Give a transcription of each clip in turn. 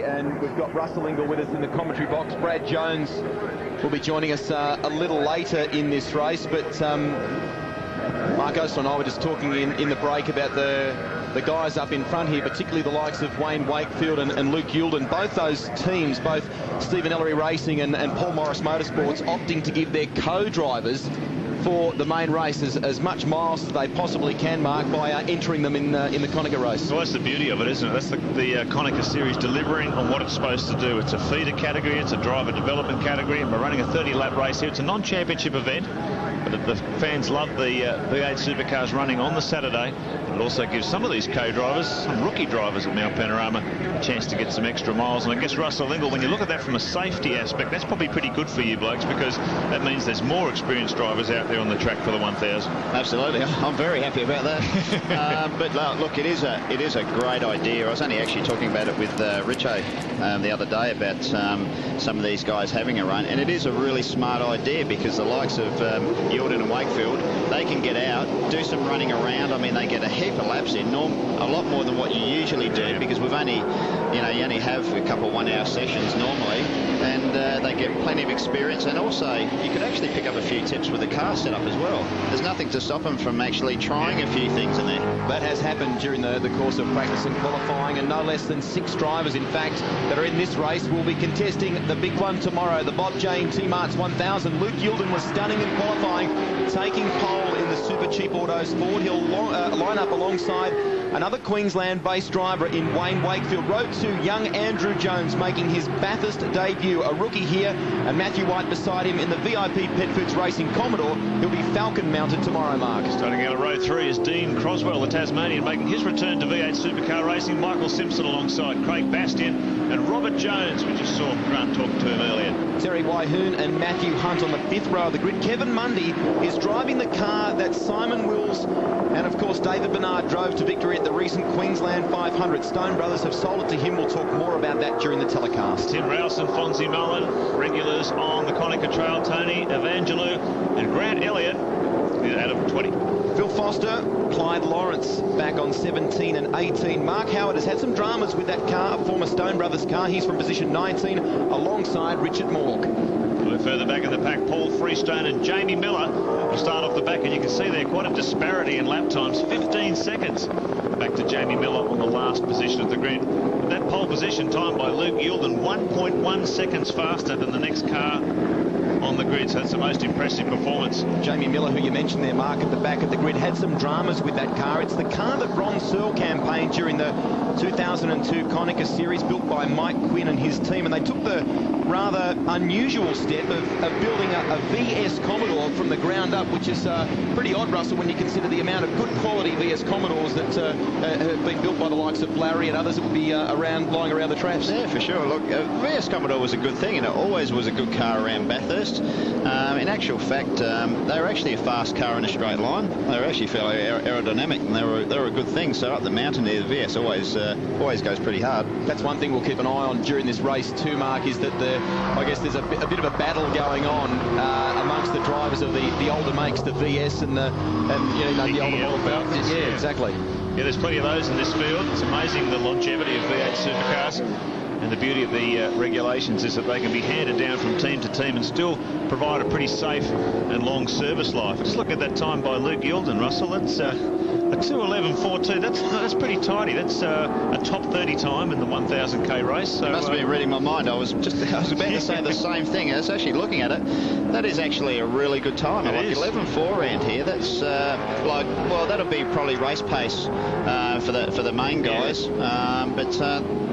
and we've got Russell Ingall with us in the commentary box. Brad Jones will be joining us a little later in this race, but Mark Oster and I were just talking in the break about the guys up in front here, particularly the likes of Wayne Wakefield and Luke Youlden. Both those teams, both Stephen Ellery Racing and Paul Morris Motorsports, opting to give their co-drivers for the main race as much miles as they possibly can, Mark, by entering them in the Konica race. Well, that's the beauty of it, isn't it? That's the Konica Series delivering on what it's supposed to do. It's a feeder category, it's a driver development category, and we're running a 30-lap race here. It's a non-championship event, but the fans love the V8 supercars running on the Saturday. It also gives some of these co-drivers, some rookie drivers at Mount Panorama, a chance to get some extra miles. And I guess Russell Ingall, when you look at that from a safety aspect, that's probably pretty good for you blokes, because that means there's more experienced drivers out there on the track for the 1000. Absolutely, I'm very happy about that. But look, it is a great idea. I was only actually talking about it with Richo the other day about some of these guys having a run, and it is a really smart idea, because the likes of Youlden and Wakefield, they can get out, do some running around. I mean, they get a heap of laps in, a lot more than what you usually do, because we've only, you only have a couple of 1 hour sessions normally, and they get plenty of experience. And also, you could actually pick up a few tips with the car setup as well. There's nothing to stop them from actually trying a few things in there. That has happened during the course of practice and qualifying, and no less than 6 drivers, in fact, that are in this race will be contesting the big one tomorrow, the Bob Jane T-Marts 1000. Luke Youlden was stunning in qualifying, taking pole in the Super Cheap Autos Ford. He'll line up alongside another Queensland-based driver in Wayne Wakefield. Row 2, young Andrew Jones making his Bathurst debut, a rookie here, and Matthew White beside him in the VIP Pet Foods Racing Commodore. He'll be Falcon mounted tomorrow, Mark. Starting out of row 3 is Dean Croswell, the Tasmanian, making his return to V8 Supercar Racing. Michael Simpson alongside Craig Bastian and Robert Jones. We just saw Grant talking to him earlier. Terry Wyhoon and Matthew Hunt on the 5th row of the grid. Kevin Mundy is driving the car that Simon Wills and, of course, David Bernard drove to victory at the recent Queensland 500. Stone Brothers have sold it to him. We'll talk more about that during the telecast. Tim Rouse and Fonzie Mullen, regulars on the Konica Trail. Tony Evangelou and Grant Elliott, Adam 20. Phil Foster, Clyde Lawrence back on 17 and 18. Mark Howard has had some dramas with that car, a former Stone Brothers car. He's from position 19 alongside Richard Morg. A little further back in the pack, Paul Freestone and Jamie Miller will start off the back, and you can see there quite a disparity in lap times, 15 seconds. Back to Jamie Miller on the last position of the grid. That pole position time by Luke Youlden, 1.1 seconds faster than the next car on the grid, so that's the most impressive performance. Jamie Miller, who you mentioned there, Mark, at the back of the grid, had some dramas with that car. It's the car that Ron Searle campaigned during the 2002 Konica Series, built by Mike Quinn and his team, and they took the rather unusual step of building a VS Commodore from the ground up, which is pretty odd, Russell, when you consider the amount of good quality VS Commodores that have been built by the likes of Larry and others that would be lying around the traps. Yeah, for sure. Look, VS Commodore was a good thing, and it always was a good car around Bathurst. In actual fact, they were actually a fast car in a straight line. They were actually fairly aerodynamic, and they were a good thing. So up the mountain there, the VS always goes pretty hard. That's one thing we'll keep an eye on during this race too, Mark, is that I guess there's a bit of a battle going on amongst the drivers of the older makes, the VS and the older model. Yeah, exactly. Yeah, there's plenty of those in this field. It's amazing the longevity of V8 supercars. And the beauty of the regulations is that they can be handed down from team to team and still provide a pretty safe and long service life. Just look at that time by Luke Youlden, Russell. That's a 2:11.42. That's pretty tidy. That's a top 30 time in the 1000k race. So, you must have been reading my mind. I was about to say the same thing. I was actually looking at it. That is actually a really good time. I like 11.4 around here. That's that'll be probably race pace for the main guys. But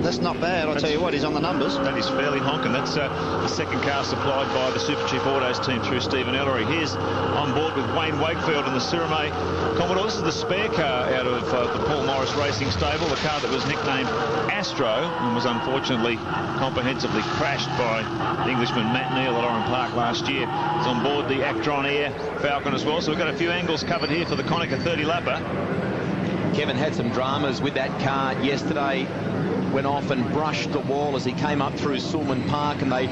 that's not bad. I'll tell you what, he's on the numbers. That is fairly honking. That's the second car supplied by the Super Cheap Autos team through Stephen Ellery. Here's on board with Wayne Wakefield and the Sirame Commodore. This is the spare car out of the Paul Morris Racing stable, the car that was nicknamed Astro and was unfortunately comprehensively crashed by the Englishman Matt Neal at Oran Park last year. He's on board the Actron Air Falcon as well, so we've got a few angles covered here for the Konica 30-lapper. Kevin had some dramas with that car yesterday. Went off and brushed the wall as he came up through Sulman Park, and they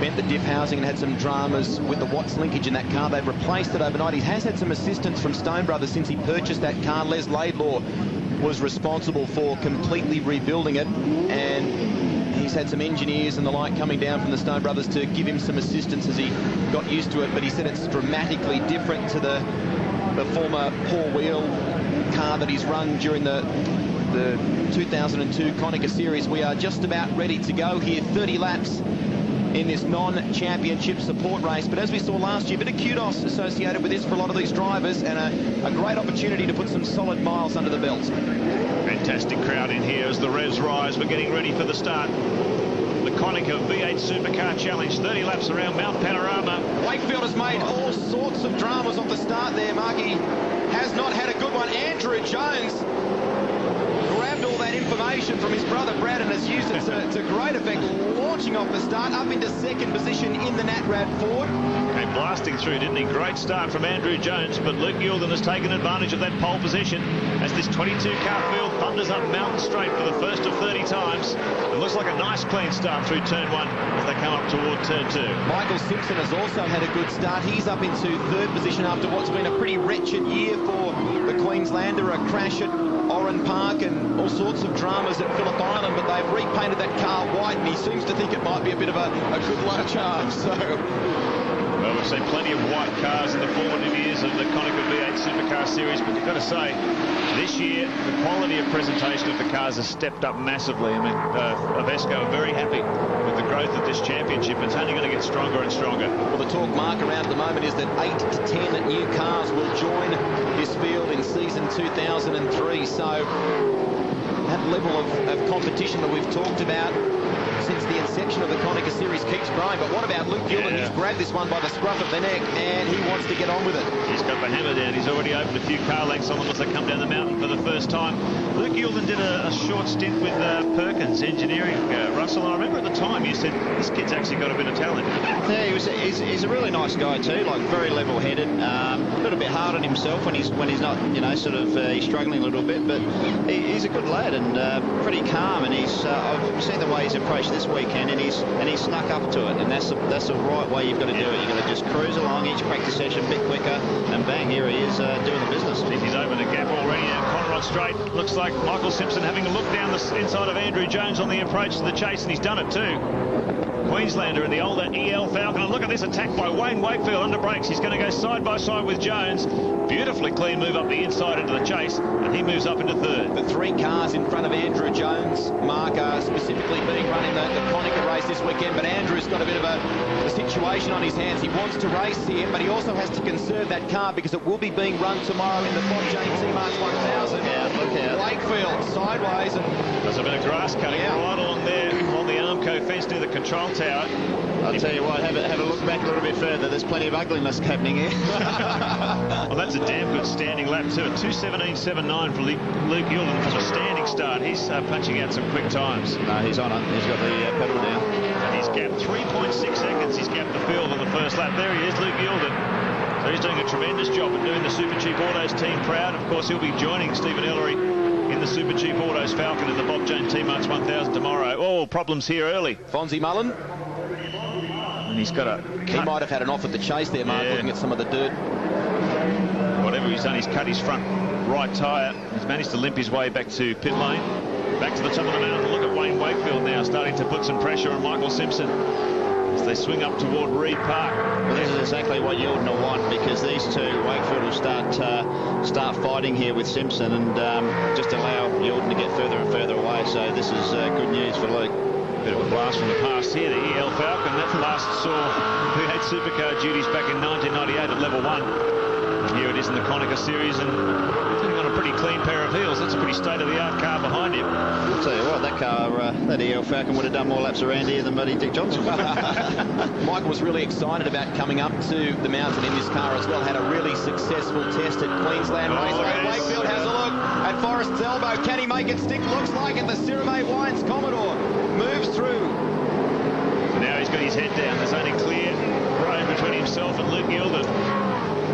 bent the diff housing and had some dramas with the Watts linkage in that car. They've replaced it overnight. He has had some assistance from Stone Brothers since he purchased that car. Les Laidlaw was responsible for completely rebuilding it, and he He's had some engineers and the like coming down from the Stone Brothers to give him some assistance as he got used to it, but he said it's dramatically different to the former Paul Wheel car that he's run during the 2002 Konica Series. We are just about ready to go here, 30 laps in this non-championship support race. But as we saw last year, a bit of kudos associated with this for a lot of these drivers, and a great opportunity to put some solid miles under the belt. Fantastic crowd in here as the revs rise. We're getting ready for the start. The Konica V8 Supercar Challenge, 30 laps around Mount Panorama. Wakefield has made all sorts of dramas off the start there. Marky has not had a good one. Andrew Jones grabbed all that information from his brother Brad and has used it to great effect, launching off the start up into second position in the Natrad Ford. Came blasting through, didn't he? Great start from Andrew Jones, but Luke Youlden has taken advantage of that pole position as this 22-car field thunders up Mountain Straight for the first of 30 times. It looks like a nice clean start through turn 1 as they come up toward turn 2. Michael Simpson has also had a good start. He's up into third position after what's been a pretty wretched year for the Queenslander, a crash at Oran Park and all sorts of dramas at Phillip Island, but they've repainted that car white and he seems to think it might be a bit of a good luck charm. So, well, we've seen plenty of white cars in the formative years of the Konica V8 Supercar Series, but you've got to say, this year, the quality of presentation of the cars has stepped up massively. I mean, Avesco are very happy with the growth of this championship. It's only going to get stronger and stronger. Well, the talk, Mark, around at the moment is that 8 to 10 new cars will join this field in season 2003. So that level of competition that we've talked about since the inception of the Konica Series keeps growing. But what about Luke Youlden? He's grabbed this one by the scruff of the neck and he wants to get on with it. He's got the hammer down. He's already opened a few car lengths on them as they come down the mountain for the first time. Luke Youlden did a short stint with Perkins Engineering, Russell, and I remember at the time you said this kid's actually got a bit of talent. Yeah, he's a really nice guy too, like very level-headed, a little bit hard on himself when he's not, you know, sort of he's struggling a little bit, but he's a good lad and pretty calm, and I've seen the way he's approached this weekend, and he's snuck up to it, and that's the right way you've got to do it. You've got to just cruise along each practice session a bit quicker, and bang, here he is doing the business. He's opened a gap already now. Conrod Straight, looks like Michael Simpson having a look down the inside of Andrew Jones on the approach to the chase, and he's done it too. Queenslander in the older EL Falcon, and look at this attack by Wayne Wakefield under brakes. He's going to go side by side with Jones. Beautifully clean move up the inside into the chase, and he moves up into third. The 3 cars in front of Andrew Jones, Mark, are specifically being run in the Konica race this weekend, but Andrew's got a bit of a situation on his hands. He wants to race here, but he also has to conserve that car because it will be being run tomorrow in the Bob James T-March 1000. Look out. Wakefield sideways. And there's a bit of grass cutting right along there on the Armco fence near the control tower. I'll tell you what, have a look back a little bit further. There's plenty of ugliness happening here. Well, that's a damn good standing lap too. A 2:17.79 for Luke Youlden from a standing start. He's punching out some quick times. No, he's on it. He's got the pedal down. And he's gapped 3.6 seconds. He's gapped the field on the first lap. There he is, Luke Youlden. So he's doing a tremendous job of doing the Super Cheap Autos team proud. Of course, he'll be joining Stephen Ellery in the Super Cheap Autos Falcon in the Bob James T-March 1000 tomorrow. Oh, problems here early. Fonzie Mullen. And he's got a... He might have had an off at the chase there, Mark, looking at some of the dirt. Whatever he's done, he's cut his front right tyre. He's managed to limp his way back to pit lane. Back to the top of the mountain. Look at Wayne Wakefield now starting to put some pressure on Michael Simpson as they swing up toward Reed Park. Well, this is exactly what Youlden will want, because these two, Wakefield will start fighting here with Simpson and just allow Youlden to get further and further away. So this is good news for Luke. Bit of a blast from the past here, the EL Falcon. That last saw who had supercar duties back in 1998 at level 1. And here it is in the Konica Series, and sitting on a pretty clean pair of heels. That's a pretty state-of-the-art car behind him. I'll tell you what, that car, that EL Falcon would have done more laps around here than Buddy Dick Johnson. Michael was really excited about coming up to the mountain in this car as well. Had a really successful test at Queensland Raceway. Wakefield has a look at Forrest's elbow. Can he make it stick? Looks like it. The Cirame Wines Commodore moves through. Now he's got his head down. There's only clear road between himself and Luke Youlden.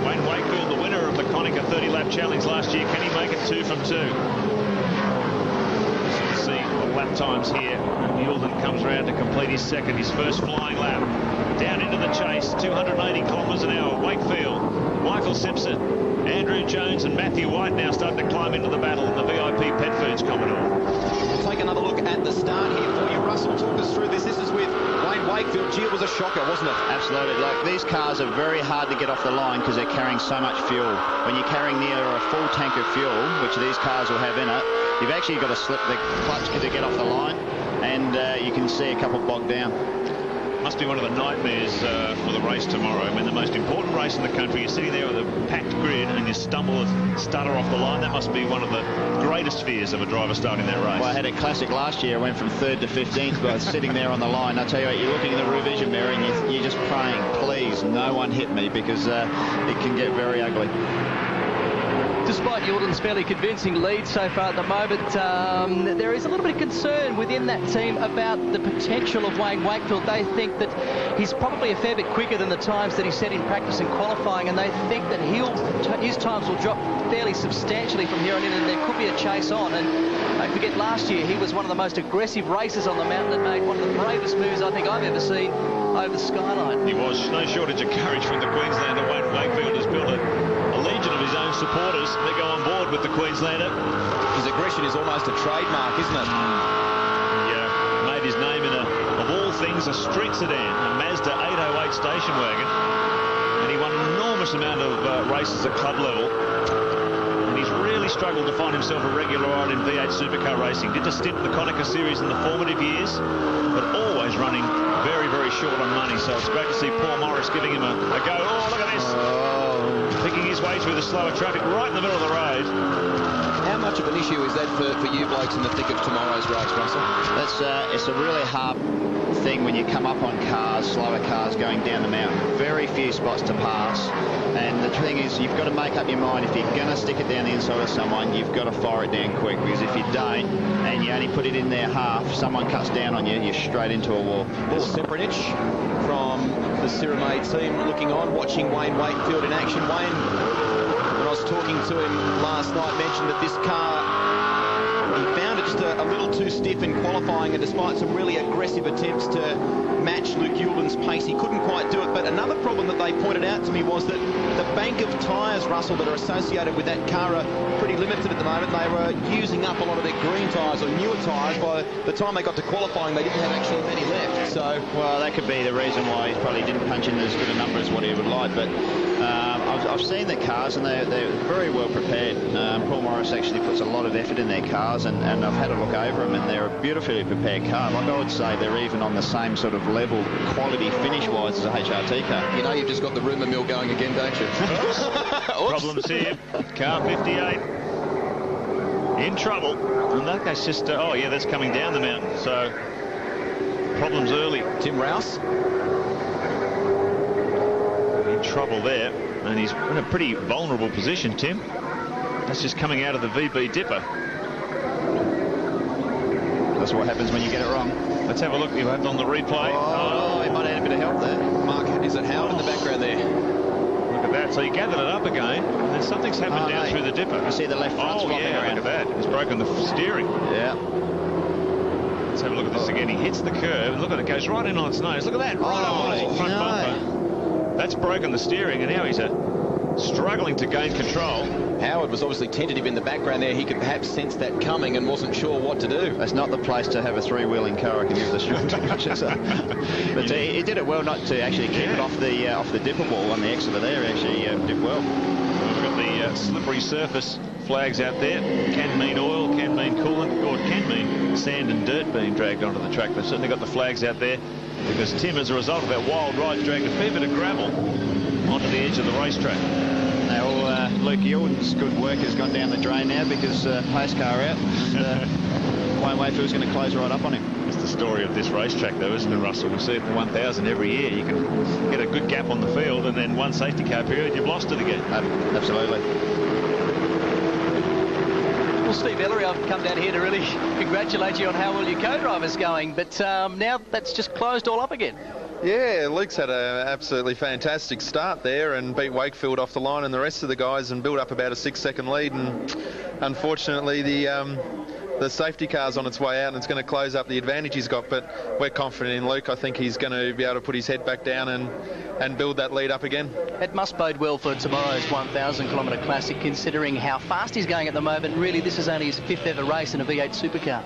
Wayne Wakefield, the winner of the Konica 30-lap challenge last year. Can he make it 2 from 2? As you can see the lap times here. Youlden comes around to complete his second, his first flying lap. Down into the chase, 280 kilometres an hour. Wakefield, Michael Simpson, Andrew Jones and Matthew White now starting to climb into the battle in the VIP Pet Foods Commodore. We'll take another look at the start here for you. Russell, talk us was a shocker, wasn't it? Absolutely. Like, these cars are very hard to get off the line because they're carrying so much fuel. When you're carrying near a full tank of fuel, which these cars will have in it, you've actually got to slip the clutch to get off the line, and you can see a couple bogged down. Must be one of the nightmares for the race tomorrow. I mean, the most important race in the country, you're sitting there with a packed grid and you stumble and stutter off the line. That must be one of the greatest fears of a driver starting that race. Well, I had a classic last year. I went from 3rd to 15th by sitting there on the line. I tell you what, you're looking in the rear vision mirror and you're just praying, please, no one hit me, because it can get very ugly. Despite Youlden's fairly convincing lead so far at the moment, there is a little bit of concern within that team about the potential of Wayne Wakefield. They think that he's probably a fair bit quicker than the times that he set in practice and qualifying, and they think that his times will drop fairly substantially from here on in, and there could be a chase on. And don't forget, last year he was one of the most aggressive racers on the mountain and made one of the bravest moves I think I've ever seen over the skyline. He was. No shortage of courage from the Queenslander. Wayne Wakefield has built a legion of his own supporters. They go on board with the Queenslander. His aggression is almost a trademark, isn't it? Yeah, made his name in of all things, a street sedan, a Mazda 808 station wagon. And he won an enormous amount of races at club level. And he's really struggled to find himself a regular ride in V8 supercar racing. Did a stint in the Konica series in the formative years, but always running very, very short on money. So it's great to see Paul Morris giving him a go. Oh, look at this. Picking his way through the slower traffic right in the middle of the road. How much of an issue is that for you blokes in the thick of tomorrow's race, Russell? It's a really hard thing when you come up on cars, slower cars going down the mountain. Very few spots to pass. And the thing is, you've got to make up your mind, if you're going to stick it down the inside of someone, you've got to fire it down quick, because if you don't, and you only put it in there half, someone cuts down on you, you're straight into a wall. Paul Seprinich from the Ciramay team looking on, watching Wayne Wakefield in action. Wayne, when I was talking to him last night, mentioned that this car, he found it just a little too stiff in qualifying, and despite some really aggressive attempts to match Luke Youlden's pace, he couldn't quite do it. But another problem that they pointed out to me was that the bank of tyres, Russell, that are associated with that car are pretty limited at the moment. They were using up a lot of their green tyres or newer tyres. By the time they got to qualifying, they didn't have actually many left. So, well, that could be the reason why he probably didn't punch in as good a number as what he would like. But I've seen the cars, and they're very well prepared. Paul Morris actually puts a lot of effort in their cars, and I've had a look over them, and they're a beautifully prepared car. Like, I would say they're even on the same sort of level, quality finish-wise, as a HRT car. You know, you've just got the rumour mill going again, don't you? Problems here. Car 58 in trouble. And that guy's just, oh yeah, that's coming down the mountain. So problems early. Tim Rouse in trouble there, and he's in a pretty vulnerable position, Tim. That's just coming out of the VB dipper. That's what happens when you get it wrong. Let's have a look. You have it on the replay. Oh, he might have a bit of help there. Mark, is it Howard in the background there? Look at that. So he gathered it up again, and then something's happened down through the dipper. You see the left front flopping around. Look at that. He's broken the steering. Yeah. Let's have a look at this again. He hits the curve, and look at it, goes right in on its nose. Look at that. Right up on his front bumper. That's broken the steering, and now he's struggling to gain control. Howard was obviously tentative in the background there. He could perhaps sense that coming and wasn't sure what to do. That's not the place to have a three-wheeling car, I can give the short But he did it well not to actually keep it off the dipper wall on the exit there. He actually did well. We've got the slippery surface flags out there. Can mean oil, can mean coolant, or it can mean sand and dirt being dragged onto the track. They've certainly got the flags out there because Tim, as a result of that wild ride, dragged a fair bit of gravel onto the edge of the racetrack. Now, Luke Youlden's good work has gone down the drain now because pace car out. Wayne Wakefield's going to close right up on him. It's the story of this racetrack, though, isn't it, Russell? We see it in the 1000 every year. You can get a good gap on the field, and then one safety car period, you've lost it again. Absolutely. Well, Steve Ellery, I've come down here to really congratulate you on how well your co-driver's going, but now that's just closed all up again. Yeah, Luke's had an absolutely fantastic start there and beat Wakefield off the line and the rest of the guys and built up about a 6-second lead, and unfortunately the safety car's on its way out and it's going to close up the advantage he's got, but we're confident in Luke. I think he's going to be able to put his head back down and build that lead up again. It must bode well for tomorrow's 1,000 kilometre classic, considering how fast he's going at the moment. Really, this is only his 5th ever race in a V8 supercar.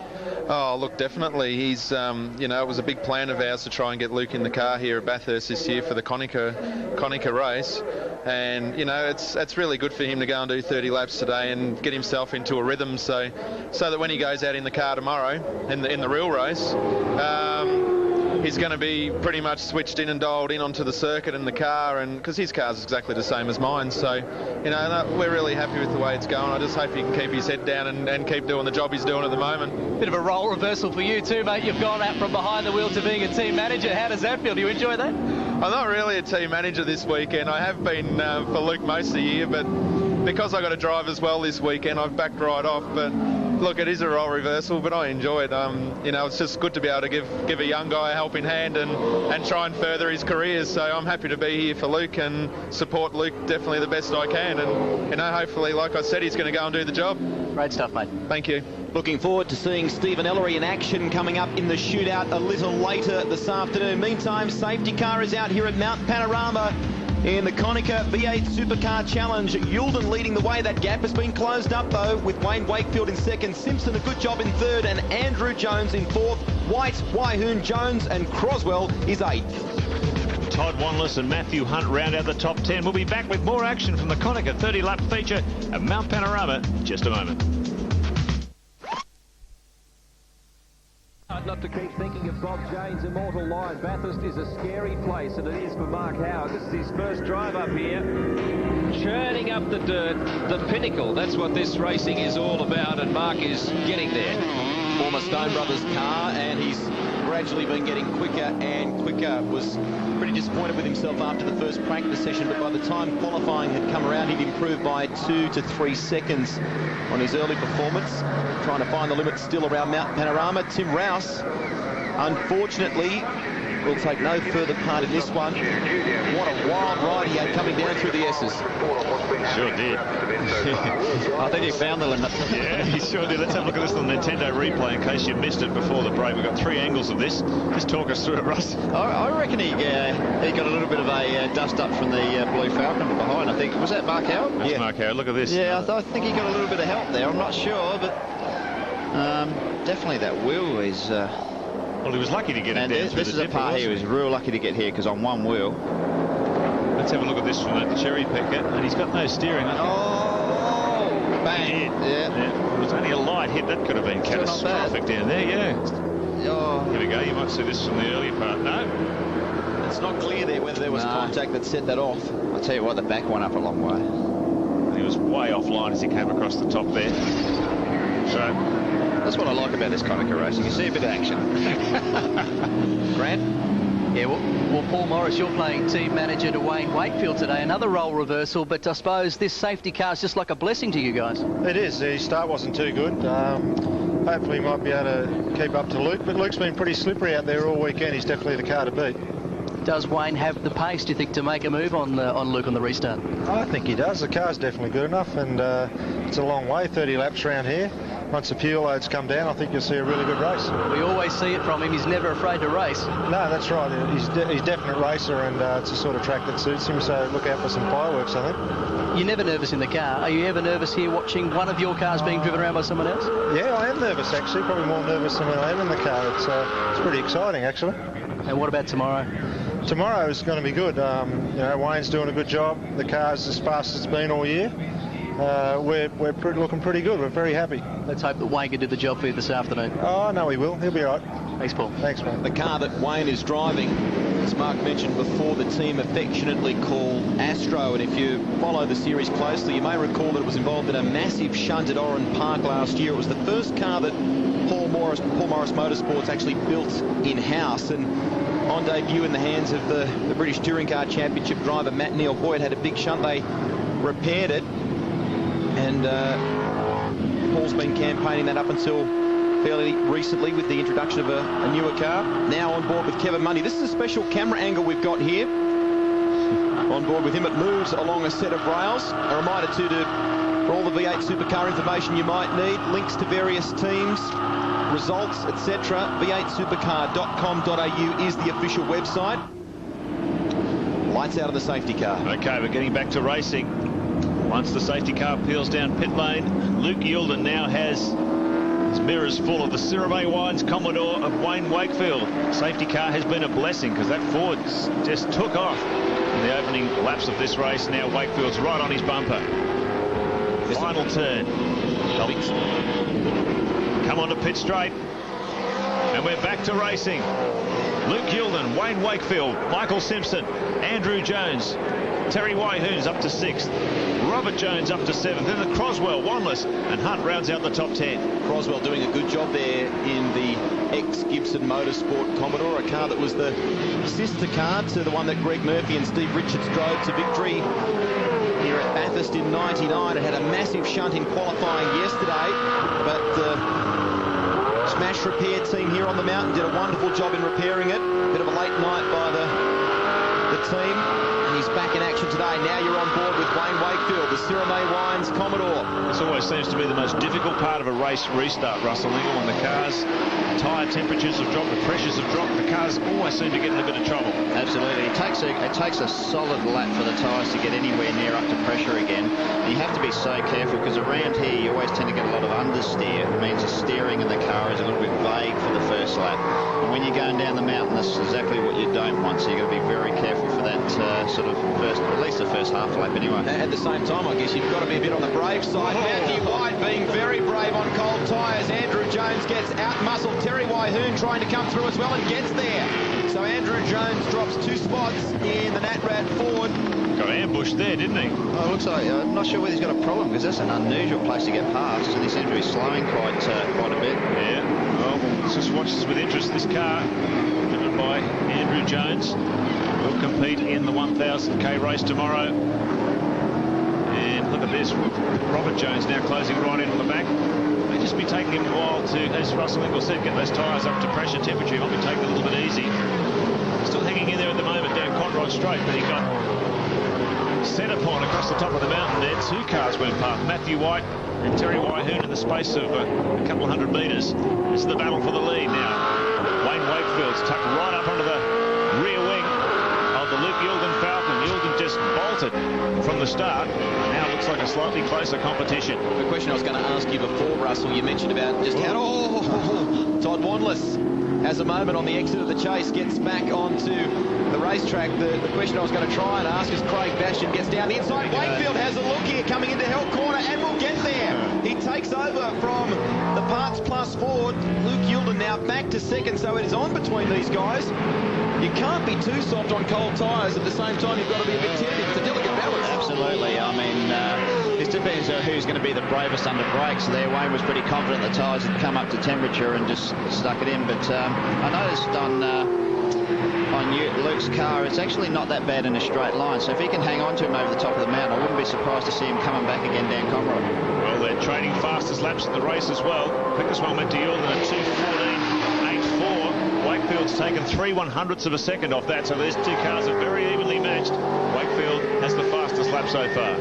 Oh, look, definitely. He's, you know, it was a big plan of ours to try and get Luke in the car here at Bathurst this year for the Konica race. And, you know, it's really good for him to go and do 30 laps today and get himself into a rhythm so that when he goes out in the car tomorrow, in the real race, he's going to be pretty much switched in and dialed in onto the circuit in the car, and because his car's exactly the same as mine. So, you know, we're really happy with the way it's going. I just hope he can keep his head down and keep doing the job he's doing at the moment. Bit of a role reversal for you too, mate. You've gone out from behind the wheel to being a team manager. How does that feel? Do you enjoy that? I'm not really a team manager this weekend. I have been for Luke most of the year, but because I got to drive as well this weekend, I've backed right off. But look, it is a role reversal, but I enjoy it. You know, it's just good to be able to give a young guy a helping hand and try and further his career. So I'm happy to be here for Luke and support Luke definitely the best I can. And, you know, hopefully, like I said, he's going to go and do the job. Great stuff, mate. Thank you. Looking forward to seeing Stephen Ellery in action coming up in the shootout a little later this afternoon. Meantime, safety car is out here at Mount Panorama in the Konica V8 Supercar Challenge. Youlden leading the way. That gap has been closed up, though, with Wayne Wakefield in second, Simpson a good job in third, and Andrew Jones in fourth. White, Waihoon, Jones and Croswell is eighth. Todd Wanless and Matthew Hunt round out the top 10. We'll be back with more action from the Konica 30-lap feature at Mount Panorama in just a moment. Not to keep thinking of Bob Jane's immortal line. Bathurst is a scary place, and it is for Mark Howard. This is his first drive up here. Churning up the dirt, the pinnacle. That's what this racing is all about, and Mark is getting there. Former Stone Brothers car, and he's gradually been getting quicker and quicker. Was pretty disappointed with himself after the first practice session, but by the time qualifying had come around, he'd improved by 2 to 3 seconds on his early performance. Trying to find the limit still around Mount Panorama. Tim Rouse, unfortunately, will take no further part in this one. What a wild ride he had coming down through the S's. Sure did. I think he found the limit. Yeah, he sure did. Let's have a look at this on the Nintendo replay in case you missed it before the break. We've got 3 angles of this. Just talk us through it, Russ. I reckon he got a little bit of a dust up from the Blue Falcon behind. I think, was that Mark Howard? That's Mark Howard. Look at this. Yeah, I think he got a little bit of help there. I'm not sure, but definitely that wheel is... well, he was lucky to get it down through this the is a dipper, part here. He was real lucky to get here because on one wheel. Let's have a look at this from that cherry picker, and he's got no steering. Oh, bang! Yeah. It was only a light hit. That could have been catastrophic down there. Yeah. Oh. Here we go. You might see this from the earlier part. No. It's not clear there whether there was contact that set that off. I'll tell you what, the back went up a long way. He was way offline as he came across the top there. So that's what I like about this Konica race. You can see a bit of action. Grant? Yeah, well, Paul Morris, you're playing team manager to Wayne Wakefield today. Another role reversal, but I suppose this safety car is just like a blessing to you guys. It is. The start wasn't too good. Hopefully he might be able to keep up to Luke, but Luke's been pretty slippery out there all weekend. He's definitely the car to beat. Does Wayne have the pace, do you think, to make a move on Luke on the restart? I think he does. The car's definitely good enough, and it's a long way, 30 laps around here. Once the fuel loads come down, I think you'll see a really good race. We always see it from him. He's never afraid to race. No, that's right. He's a definite racer, and it's the sort of track that suits him, so look out for some fireworks, I think. You're never nervous in the car. Are you ever nervous here watching one of your cars being driven around by someone else? Yeah, I am nervous, actually. Probably more nervous than when I am in the car. It's pretty exciting, actually. And what about tomorrow? Tomorrow is going to be good. You know, Wayne's doing a good job. The car's as fast as it's been all year. We're looking pretty good. We're very happy. Let's hope that Wayne can do the job for you this afternoon. Oh, no, he will. He'll be all right. Thanks, Paul. Thanks, mate. The car that Wayne is driving, as Mark mentioned before, the team affectionately call Astro, and if you follow the series closely, you may recall that it was involved in a massive shunt at Oran Park last year. It was the first car that Paul Morris Motorsports actually built in-house, and on debut in the hands of the British Touring Car Championship driver Matt Neal-Boyd, had a big shunt. They repaired it, and Paul's been campaigning that up until fairly recently with the introduction of a newer car. Now on board with Kevin Mundy. This is a special camera angle we've got here. On board with him, it moves along a set of rails. A reminder too, for all the V8 Supercar information you might need, links to various teams, results, etc. v8supercar.com.au is the official website. Lights out of the safety car. Okay, we're getting back to racing. Once the safety car peels down pit lane, Luke Youlden now has It's mirrors full of the Sirame Wines Commodore of Wayne Wakefield. Safety car has been a blessing because that Ford just took off in the opening laps of this race. Now Wakefield's right on his bumper. Final turn. Come on to pit straight. And we're back to racing. Luke Yilden, Wayne Wakefield, Michael Simpson, Andrew Jones, Terry Waihoon's up to 6th, Robert Jones up to 7th, then the Croswell, Wanless and Hunt rounds out the top 10. Croswell doing a good job there in the ex-Gibson Motorsport Commodore, a car that was the sister car to the one that Greg Murphy and Steve Richards drove to victory here at Bathurst in '99. It had a massive shunt in qualifying yesterday, but the Smash Repair team here on the mountain did a wonderful job in repairing it. Bit of a late night by the team, and he's back in action today. Now you're on board with Wayne Wakefield, the Sirame Wines Commodore. This always seems to be the most difficult part of a race restart, Russell Ingall, when the cars' tyre temperatures have dropped, the pressures have dropped, the cars always seem to get in a bit of trouble. Absolutely. It takes a solid lap for the tyres to get anywhere near up to pressure again. And you have to be so careful because around here you always tend to get a lot of understeer. It means the steering in the car is a little bit vague for the first lap. And when you're going down the mountain, that's exactly what you don't want. So you've got to be very careful for that sort of first, at least the first half lap anyway. At the same time, I guess you've got to be a bit on the brave side. Matthew White being very brave on cold tyres. Andrew Jones gets out-muscled. Terry Waihoon trying to come through as well and gets there. So Andrew Jones drops 2 spots in the Natrad Ford. Got ambushed there, didn't he? Oh, it looks like, I'm not sure whether he's got a problem because that's an unusual place to get past, and he seems to be slowing quite a bit. Yeah, well, let's just watch this with interest. This car, driven by Andrew Jones, will compete in the 1000k race tomorrow. And look at this, Robert Jones now closing right in on the back. May just be taking him a while to, as Russell Ingall said, get those tyres up to pressure temperature. He might be taking it a little bit easy. Still hanging in there at the moment down Conrod Straight, but he got set upon across the top of the mountain there. 2 cars went past, Matthew White and Terry Waihoon, in the space of a couple of hundred metres. This is the battle for the lead now. Wayne Wakefield's tucked right up under the rear wing of the Luke Yilden Falcon. Yilden just bolted from the start. Now it looks like a slightly closer competition. The question I was going to ask you before, Russell, you mentioned about just how... Todd Wanless has a moment on the exit of the chase, gets back onto the racetrack. The question I was going to try and ask is Craig Bastian gets down the inside. Wakefield has a look here, coming into Hell Corner, and will get there. He takes over from the Parts Plus Ford. Luke Yilden now back to second, so it is on between these guys. You can't be too soft on cold tyres. At the same time, you've got to be a bit tentative. It's a delicate balance. Absolutely. I mean, this depends on who's going to be the bravest under brakes there. Wayne was pretty confident the tyres had come up to temperature and just stuck it in. But I noticed on Luke's car, it's actually not that bad in a straight line. So if he can hang on to him over the top of the mountain, I wouldn't be surprised to see him coming back again down Conrod. Well, they're trading fastest laps in the race as well. Quickest one went to Yilden at 2:14.84. Wakefield's taken 3/100ths of a second off that, so these 2 cars are very evenly matched. Wakefield has the fastest lap so far.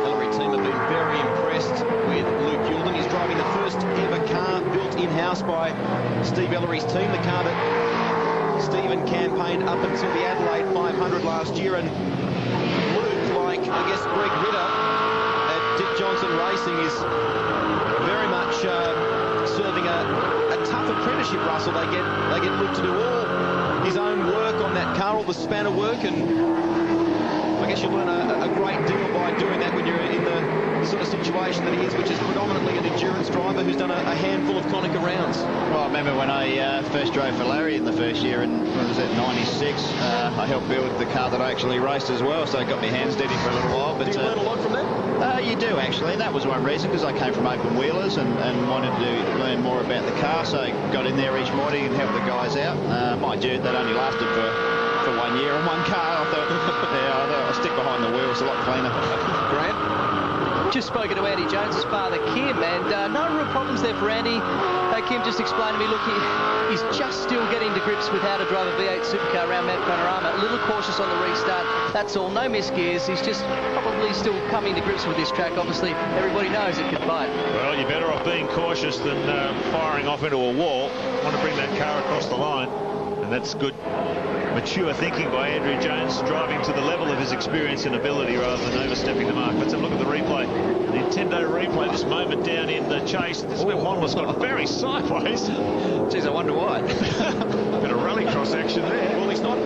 Ellery team have been very impressed with Luke Yilden. He's driving the first ever car built in-house by Steve Ellery's team, the car that Stephen campaigned up until the Adelaide 500 last year. And Luke, like I guess Greg Ritter at Dick Johnson Racing, is very much serving a tough apprenticeship, Russell. They get Luke to do all his own work on that car, all the spanner work, and I guess you learn a great deal by doing that when you're in the sort of situation that he is, which is predominantly an endurance driver who's done a handful of Konica rounds. Well, I remember when I first drove for Larry in the first year, and when was it, 96, I helped build the car that I actually raced as well, so I got my hands dirty for a little while. But do you learn a lot from that? You do, actually. That was one reason, because I came from open wheelers and wanted to learn more about the car, so I got in there each morning and helped the guys out. Mind you, that only lasted for 1 year and 1 car. I thought, I'll stick behind the wheel. It's a lot cleaner. Grant? Just spoken to Andy Jones's father, Kim, and no real problems there for Andy. Kim just explained to me, look, he's just still getting to grips with how to drive a V8 supercar around Mount Panorama. A little cautious on the restart, that's all. No missed gears. He's just probably still coming to grips with this track. Obviously, everybody knows it can bite. Well, you're better off being cautious than firing off into a wall. Want to bring that car across the line, and that's good mature thinking by Andrew Jones, driving to the level of his experience and ability rather than overstepping the mark. Let's have a look at the replay. Nintendo replay, this moment down in the chase. This is where Wander's got very sideways. Geez, I wonder why. Bit of rallycross action there. Well, he's not.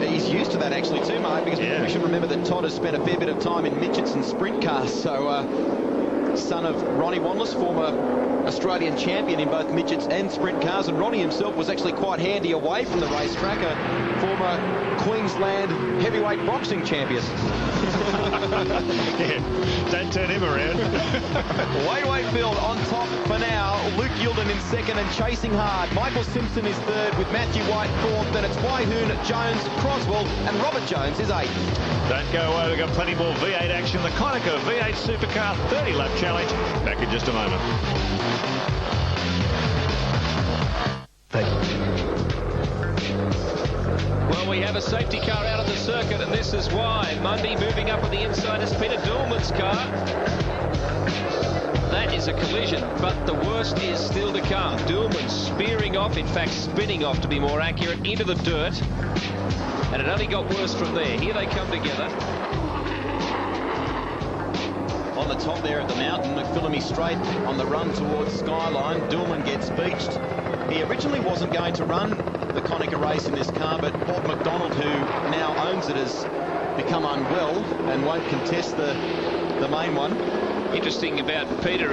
He's used to that actually too, Mark, because we should remember that Todd has spent a fair bit of time in midgets and sprint cars. So, son of Ronnie Wanless, former Australian champion in both midgets and sprint cars, and Ronnie himself was actually quite handy away from the racetrack, a former Queensland heavyweight boxing champion. Yeah, don't turn him around. Wayne Wakefield on top for now. Luke Yilden in second and chasing hard. Michael Simpson is third with Matthew White fourth. Then it's Waihoon, Jones, Croswell, and Robert Jones is eighth. Don't go away, we've got plenty more V8 action. The Konica V8 Supercar 30-lap challenge. Back in just a moment. Well, we have a safety car out on the circuit, and this is why. Mundy moving up on the inside is Peter Dillman's car. That is a collision, but the worst is still to come. Dillman spearing off, in fact spinning off to be more accurate, into the dirt. And it only got worse from there. Here they come together. On the top there at the mountain, McPhillamy straight on the run towards Skyline. Dillman gets beached. He originally wasn't going to run the Konica race in this car, but Bob McDonald, who now owns it, has become unwell and won't contest the main one. Interesting about Peter,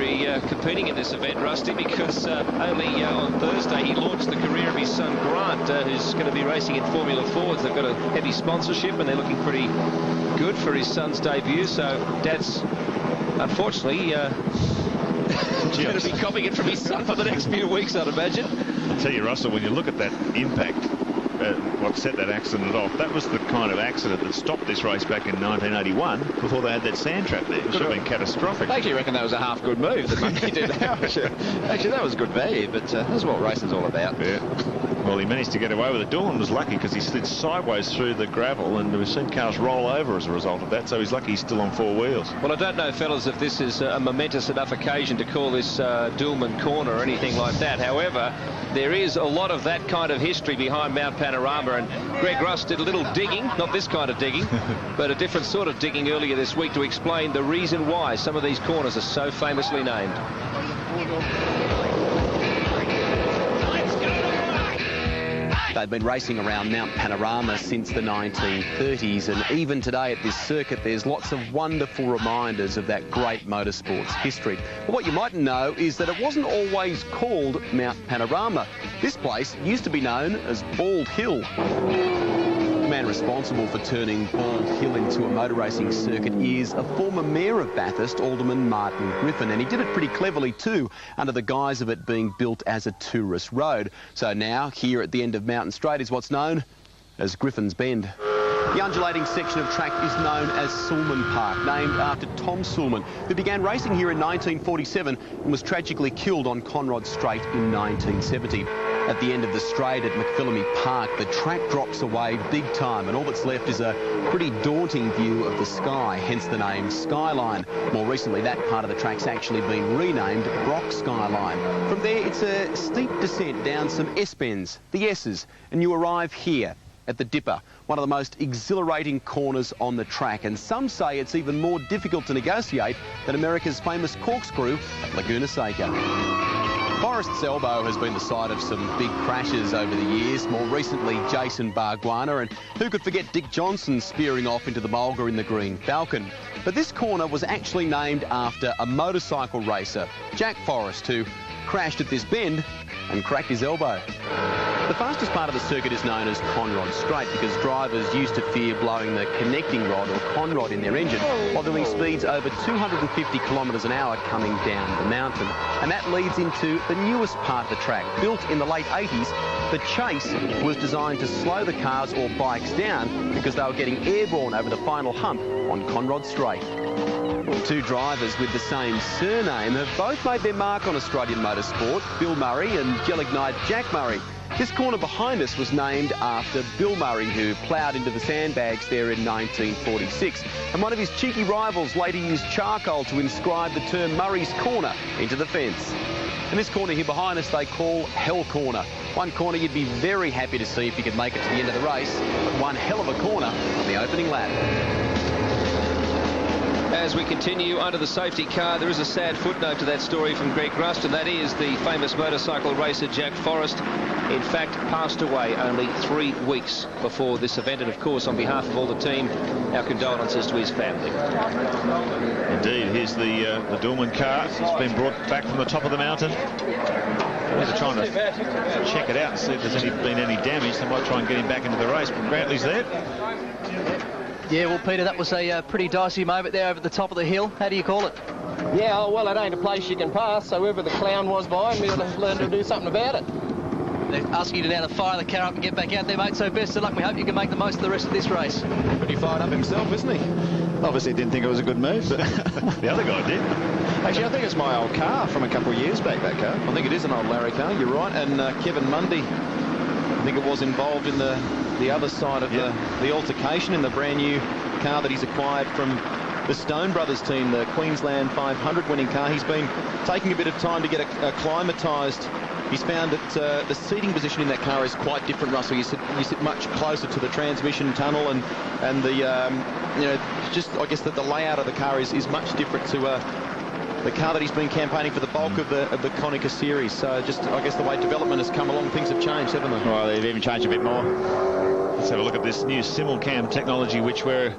competing in this event, Rusty, because only on Thursday he launched the career of his son Grant, who's going to be racing in Formula Fords. They've got a heavy sponsorship and they're looking pretty good for his son's debut, so Dad's unfortunately going to be copying it from his son for the next few weeks, I'd imagine. I'll tell you, Russell, when you look at that impact, what set that accident off, that was the kind of accident that stopped this race back in 1981 before they had that sand trap there. It should have been catastrophic. I actually reckon that was a half good move that Monkey did. Actually, that was good value, but that's what racing's all about. Yeah. Well, he managed to get away with it. Dillon was lucky because he slid sideways through the gravel, and we've seen cars roll over as a result of that, so he's lucky he's still on four wheels. Well, I don't know, fellas, if this is a momentous enough occasion to call this Dillman corner or anything like that. However, there is a lot of that kind of history behind Mount Panorama, and Greg Russ did a little digging, not this kind of digging, but a different sort of digging earlier this week to explain the reason why some of these corners are so famously named. They've been racing around Mount Panorama since the 1930s, and even today at this circuit there's lots of wonderful reminders of that great motorsports history. But what you mightn't know is that it wasn't always called Mount Panorama. This place used to be known as Bald Hill. The man responsible for turning Bald Hill into a motor racing circuit is a former mayor of Bathurst, Alderman Martin Griffin, and he did it pretty cleverly too, under the guise of it being built as a tourist road. So now, here at the end of Mountain Straight is what's known as Griffin's Bend. The undulating section of track is known as Sulman Park, named after Tom Sulman, who began racing here in 1947 and was tragically killed on Conrod Straight in 1970. At the end of the straight at McPhillamy Park, the track drops away big time, and all that's left is a pretty daunting view of the sky, hence the name Skyline. More recently, that part of the track's actually been renamed Brock Skyline. From there, it's a steep descent down some S-bends, the S's, and you arrive here at the Dipper, one of the most exhilarating corners on the track, and some say it's even more difficult to negotiate than America's famous corkscrew at Laguna Seca. Forest's Elbow has been the site of some big crashes over the years, more recently Jason Bargwanna, and who could forget Dick Johnson spearing off into the mulga in the Green Falcon. But this corner was actually named after a motorcycle racer, Jack Forrest, who crashed at this bend and cracked his elbow. The fastest part of the circuit is known as Conrod Straight because drivers used to fear blowing the connecting rod or conrod in their engine while doing speeds over 250 kilometres an hour coming down the mountain. And that leads into the newest part of the track. Built in the late 80s, the Chase was designed to slow the cars or bikes down because they were getting airborne over the final hump on Conrod Straight. Two drivers with the same surname have both made their mark on Australian motorsport, Bill Murray and Gelignite Jack Murray. This corner behind us was named after Bill Murray, who ploughed into the sandbags there in 1946. And one of his cheeky rivals later used charcoal to inscribe the term Murray's Corner into the fence. And this corner here behind us they call Hell Corner. One corner you'd be very happy to see if you could make it to the end of the race, but one hell of a corner on the opening lap. as we continue under the safety car. There is a sad footnote to that story from Greg Rust, and that is the famous motorcycle racer Jack Forrest, in fact, passed away only 3 weeks before this event. And, of course, on behalf of all the team, our condolences to his family. Indeed, here's the Duelman car. It's been brought back from the top of the mountain. They're trying to check it out and see if there's been any damage. They might try and get him back into the race, but Brantley's there. Yeah, well, Peter, that was a pretty dicey moment there over the top of the hill. How do you call it? Yeah, oh, well, it ain't a place you can pass, so whoever the clown was behind me will have learned to do something about it. They're asking you to now to fire the car up and get back out there, mate, so best of luck. We hope you can make the most of the rest of this race. Pretty fired up himself, isn't he? Obviously didn't think it was a good move, but the other guy did. Actually, I think it's my old car from a couple of years back, that car. I think it is an old Larry car, you're right. And Kevin Mundy, I think it was involved in the other side of the altercation in the brand new car that he's acquired from the Stone Brothers team, the Queensland 500 winning car. He's been taking a bit of time to get acclimatised. He's found that the seating position in that car is quite different, Russell. You sit much closer to the transmission tunnel, and the just I guess that the layout of the car is much different to the car that he's been campaigning for the bulk of the Konica series. So just I guess the way development has come along, things have changed, haven't they? Well, they've even changed a bit more. Let's have a look at this new simulcam technology which we're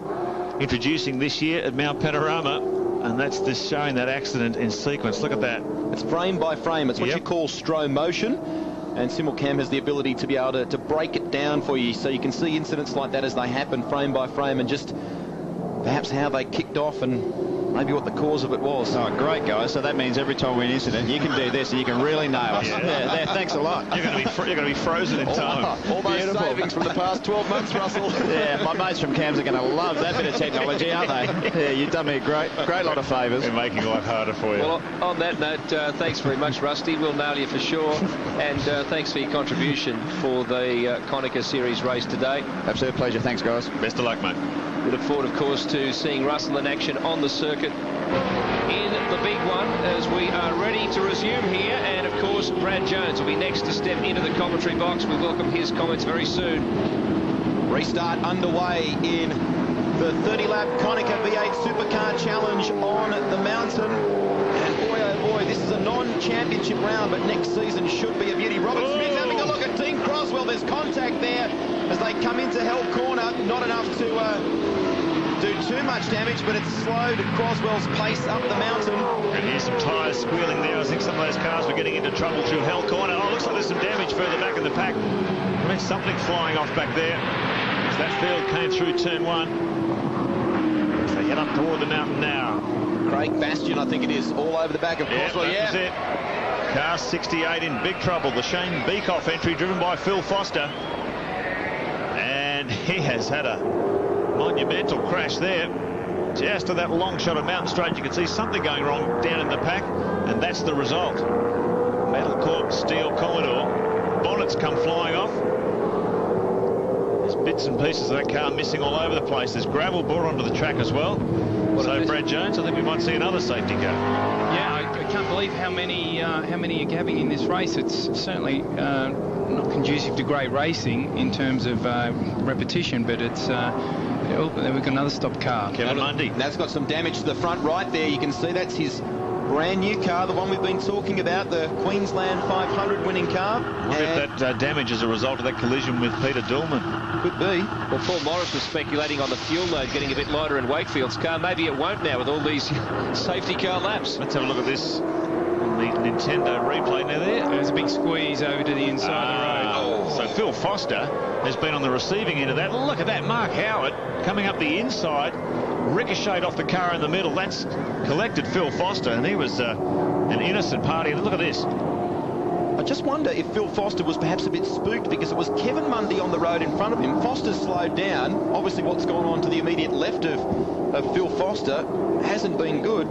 introducing this year at Mount Panorama, and that's just showing that accident in sequence. Look at that. It's frame by frame. It's what you call slow motion, and simulcam has the ability to be able to break it down for you, so you can see incidents like that as they happen frame by frame, and just perhaps how they kicked off and maybe what the cause of it was. Oh, great, guys. So that means every time we have an incident, you can do this and you can really nail us. Yeah, thanks a lot. You're going to be frozen in time. All those savings from the past 12 months, Russell. Yeah, my mates from CAMS are going to love that bit of technology, aren't they? Yeah, you've done me a great lot of favours. We're making life harder for you. Well, on that note, thanks very much, Rusty. We'll nail you for sure. And thanks for your contribution for the Konica Series race today. Absolute pleasure. Thanks, guys. Best of luck, mate. We look forward, of course, to seeing Russell in action on the circuit in the big one as we are ready to resume here. And, of course, Brad Jones will be next to step into the commentary box. We welcome his comments very soon. Restart underway in the 30-lap Konica V8 Supercar Challenge on the mountain. And boy, oh boy, this is a non-championship round, but next season should be a beauty. Robert Smith having a look at Team Croswell. There's contact there as they come into Hell Corner. Not enough to do too much damage, but it's slowed Croswell's pace up the mountain. And here's some tyres squealing there. I think some of those cars were getting into trouble through Hell Corner. Oh, looks like there's some damage further back in the pack. I mean, something flying off back there as that field came through turn 1. As they head up toward the mountain now. Craig Bastian, I think it is, all over the back of Croswell. That was it. Car 68 in big trouble. The Shane Beekoff entry driven by Phil Foster. And he has had a monumental crash there. Just to that long shot of Mountain Straight, you can see something going wrong down in the pack, and that's the result. Metal cork steel Commodore. Bonnets come flying off. There's bits and pieces of that car missing all over the place. There's gravel brought onto the track as well. So Brad Jones, I think we might see another safety car. Yeah, I can't believe how many are having in this race. It's certainly not conducive to great racing in terms of repetition, but it's then we've got another stopped car. Kevin Mundy. That's got some damage to the front right there. You can see that's his brand new car, the one we've been talking about, the Queensland 500 winning car. I wonder if that damage is a result of that collision with Peter Duelman. Could be. Well, Paul Morris was speculating on the fuel load getting a bit lighter in Wakefield's car. Maybe it won't now with all these safety car laps. Let's have a look at this on the Nintendo replay now there. There's a big squeeze over to the inside of the road. So Phil Foster has been on the receiving end of that. Look at that, Mark Howard coming up the inside, ricocheted off the car in the middle. That's collected Phil Foster, and he was an innocent party. And look at this. I just wonder if Phil Foster was perhaps a bit spooked because it was Kevin Mundy on the road in front of him. Foster slowed down. Obviously what's gone on to the immediate left of Phil Foster hasn't been good.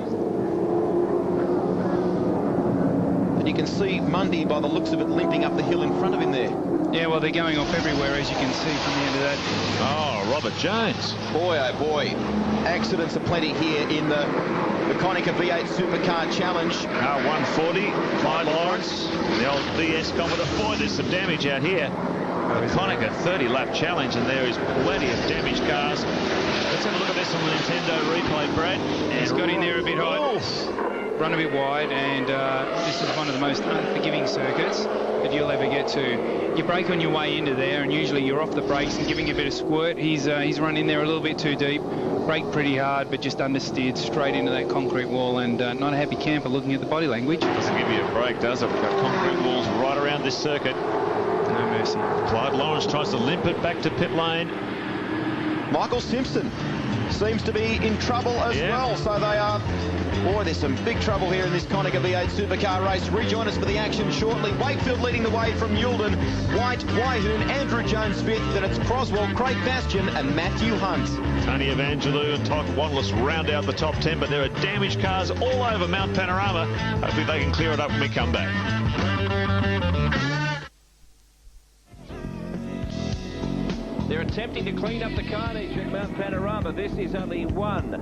And you can see Mundy, by the looks of it, limping up the hill in front of him there. Yeah, well, they're going off everywhere, as you can see from the end of that. Oh, Robert Jones. Boy, oh boy. Accidents aplenty here in the Konica V8 Supercar Challenge. Car 140, Clyde Lawrence, the old DS Commodore. Boy, there's some damage out here. Konica 30-lap challenge, and there is plenty of damaged cars. Let's have a look at this on the Nintendo replay, Brad. He's got in there a bit high, run a bit wide, and this is one of the most unforgiving circuits that you'll ever get to. You brake on your way into there, and usually you're off the brakes and giving a bit of squirt. He's run in there a little bit too deep, braked pretty hard, but just understeered straight into that concrete wall, and not a happy camper looking at the body language. Doesn't give you a break, does it? We've got concrete walls right around this circuit. No mercy. Clyde Lawrence tries to limp it back to pit lane. Michael Simpson seems to be in trouble as well, so they are... Boy, there's some big trouble here in this Konica V8 supercar race. Rejoin us for the action shortly. Wakefield leading the way from Youlden. White, Waihoon, Andrew Jones fifth. Then it's Croswell, Craig Bastian and Matthew Hunt. Tony Evangelou and Todd Wanless round out the top 10, but there are damaged cars all over Mount Panorama. Hopefully they can clear it up when we come back. They're attempting to clean up the carnage at Mount Panorama. This is only one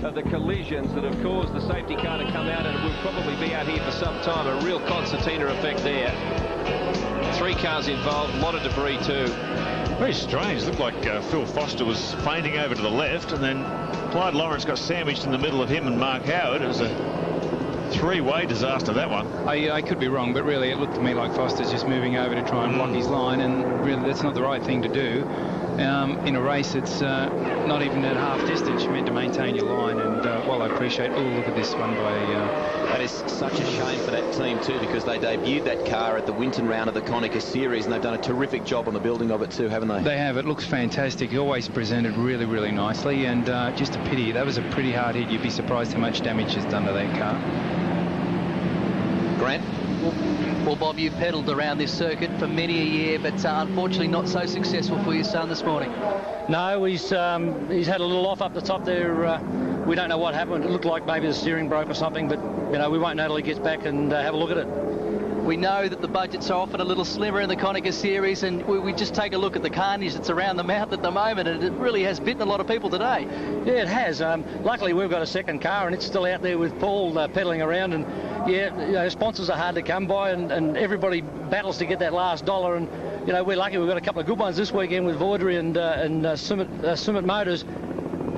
of the collisions that have caused the safety car to come out, and it will probably be out here for some time. A real concertina effect there. 3 cars involved, a lot of debris too. Very strange. Looked like Phil Foster was fainting over to the left, and then Clyde Lawrence got sandwiched in the middle of him and Mark Howard. It was a 3-way disaster, that one. I could be wrong, but really it looked to me like Foster's just moving over to try and block his line, and really that's not the right thing to do. In a race, it's not even at half distance. You're meant to maintain your line, and well, I appreciate... Oh, look at this one by... That is such a shame for that team too, because they debuted that car at the Winton round of the Konica Series, and they've done a terrific job on the building of it too, haven't they? They have. It looks fantastic. Always presented really, really nicely, and just a pity. That was a pretty hard hit. You'd be surprised how much damage is done to that car. Grant? Well, Bob, you've pedalled around this circuit for many a year, but unfortunately not so successful for your son this morning. No, he's had a little off up the top there. We don't know what happened. It looked like maybe the steering broke or something, but you know, we won't know till he gets back and have a look at it. We know that the budgets are often a little slimmer in the Konica Series, and we just take a look at the carnage that's around the mount at the moment, and it really has bitten a lot of people today. Yeah, it has. Luckily, we've got a second car, and it's still out there with Paul pedalling around, and yeah, you know, sponsors are hard to come by, and everybody battles to get that last dollar, and you know, we're lucky we've got a couple of good ones this weekend with Vaudry and Summit Motors.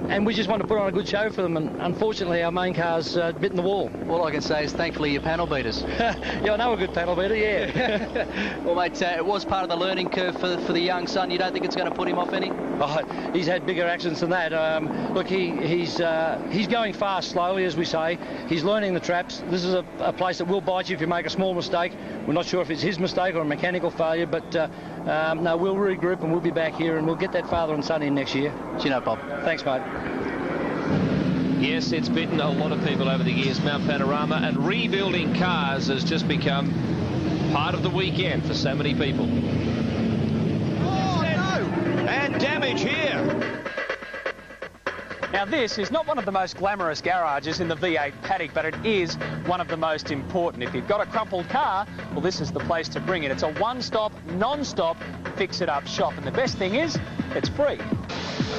And we just want to put on a good show for them, and unfortunately our main car's bitten the wall. All I can say is thankfully your panel beaters. Yeah, I know a good panel beater, yeah. Well, mate, it was part of the learning curve for the young son. You don't think it's going to put him off any? Oh, he's had bigger accidents than that. Look, he's going fast, slowly, as we say. He's learning the traps. This is a place that will bite you if you make a small mistake. We're not sure if it's his mistake or a mechanical failure, but no, we'll regroup and we'll be back here and we'll get that father and son in next year. Do you know, Bob? Thanks, mate. Yes, it's bitten a lot of people over the years, Mount Panorama, and rebuilding cars has just become part of the weekend for so many people. Oh, no! And damage here. Now, this is not one of the most glamorous garages in the V8 paddock, but it is one of the most important. If you've got a crumpled car, well, this is the place to bring it. It's a one-stop, non-stop, fix-it-up shop. And the best thing is, it's free.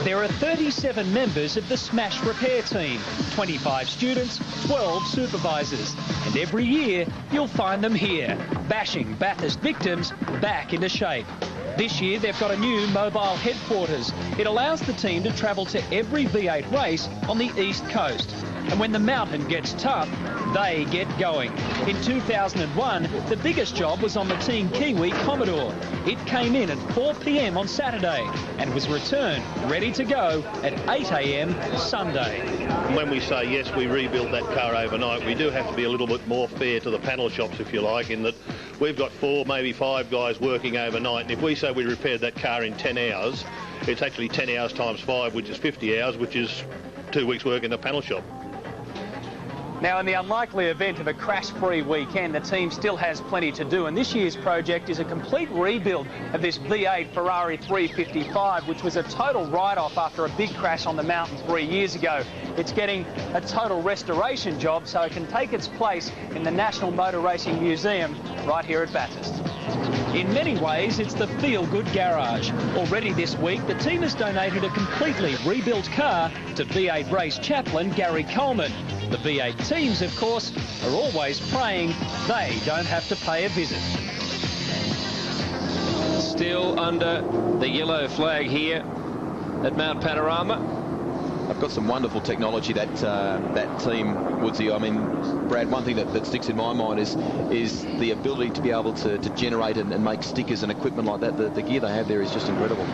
There are 37 members of the Smash Repair team, 25 students, 12 supervisors. And every year, you'll find them here, bashing Bathurst victims back into shape. This year, they've got a new mobile headquarters. It allows the team to travel to every V8 race on the East Coast. And when the mountain gets tough, they get going. In 2001, the biggest job was on the Team Kiwi Commodore. It came in at 4 p.m. on Saturday and was returned ready to go at 8 a.m. Sunday. When we say, yes, we rebuilt that car overnight, we do have to be a little bit more fair to the panel shops, if you like, in that we've got 4, maybe 5 guys working overnight. And if we say we repaired that car in 10 hours, it's actually 10 hours times 5, which is 50 hours, which is 2 weeks' work in the panel shop. Now, in the unlikely event of a crash-free weekend, the team still has plenty to do, and this year's project is a complete rebuild of this V8 Ferrari 355, which was a total write-off after a big crash on the mountain 3 years ago. It's getting a total restoration job so it can take its place in the National Motor Racing Museum right here at Bathurst. In many ways, it's the feel-good garage. Already this week, the team has donated a completely rebuilt car to V8 race chaplain Gary Coleman. The V8 teams, of course, are always praying they don't have to pay a visit. still under the yellow flag here at Mount Panorama. I've got some wonderful technology that team, Woodsy. I mean, Brad, one thing that sticks in my mind is the ability to be able to generate and make stickers and equipment like that. The gear they have there is just incredible.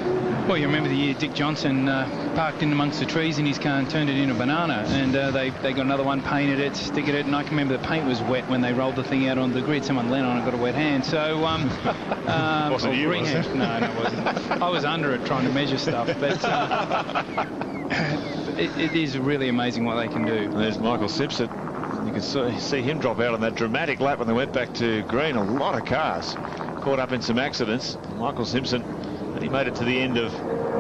Well, you remember the year Dick Johnson parked in amongst the trees in his car and turned it into a banana, and they got another one, painted it, stickered it, and I can remember the paint was wet when they rolled the thing out on the grid. Someone leaned on it and got a wet hand. So, wasn't you, was it? No, it wasn't. I was under it trying to measure stuff, but it is really amazing what they can do. There's Michael Simpson. You can see him drop out on that dramatic lap when they went back to green. A lot of cars caught up in some accidents. Michael Simpson, and he made it to the end of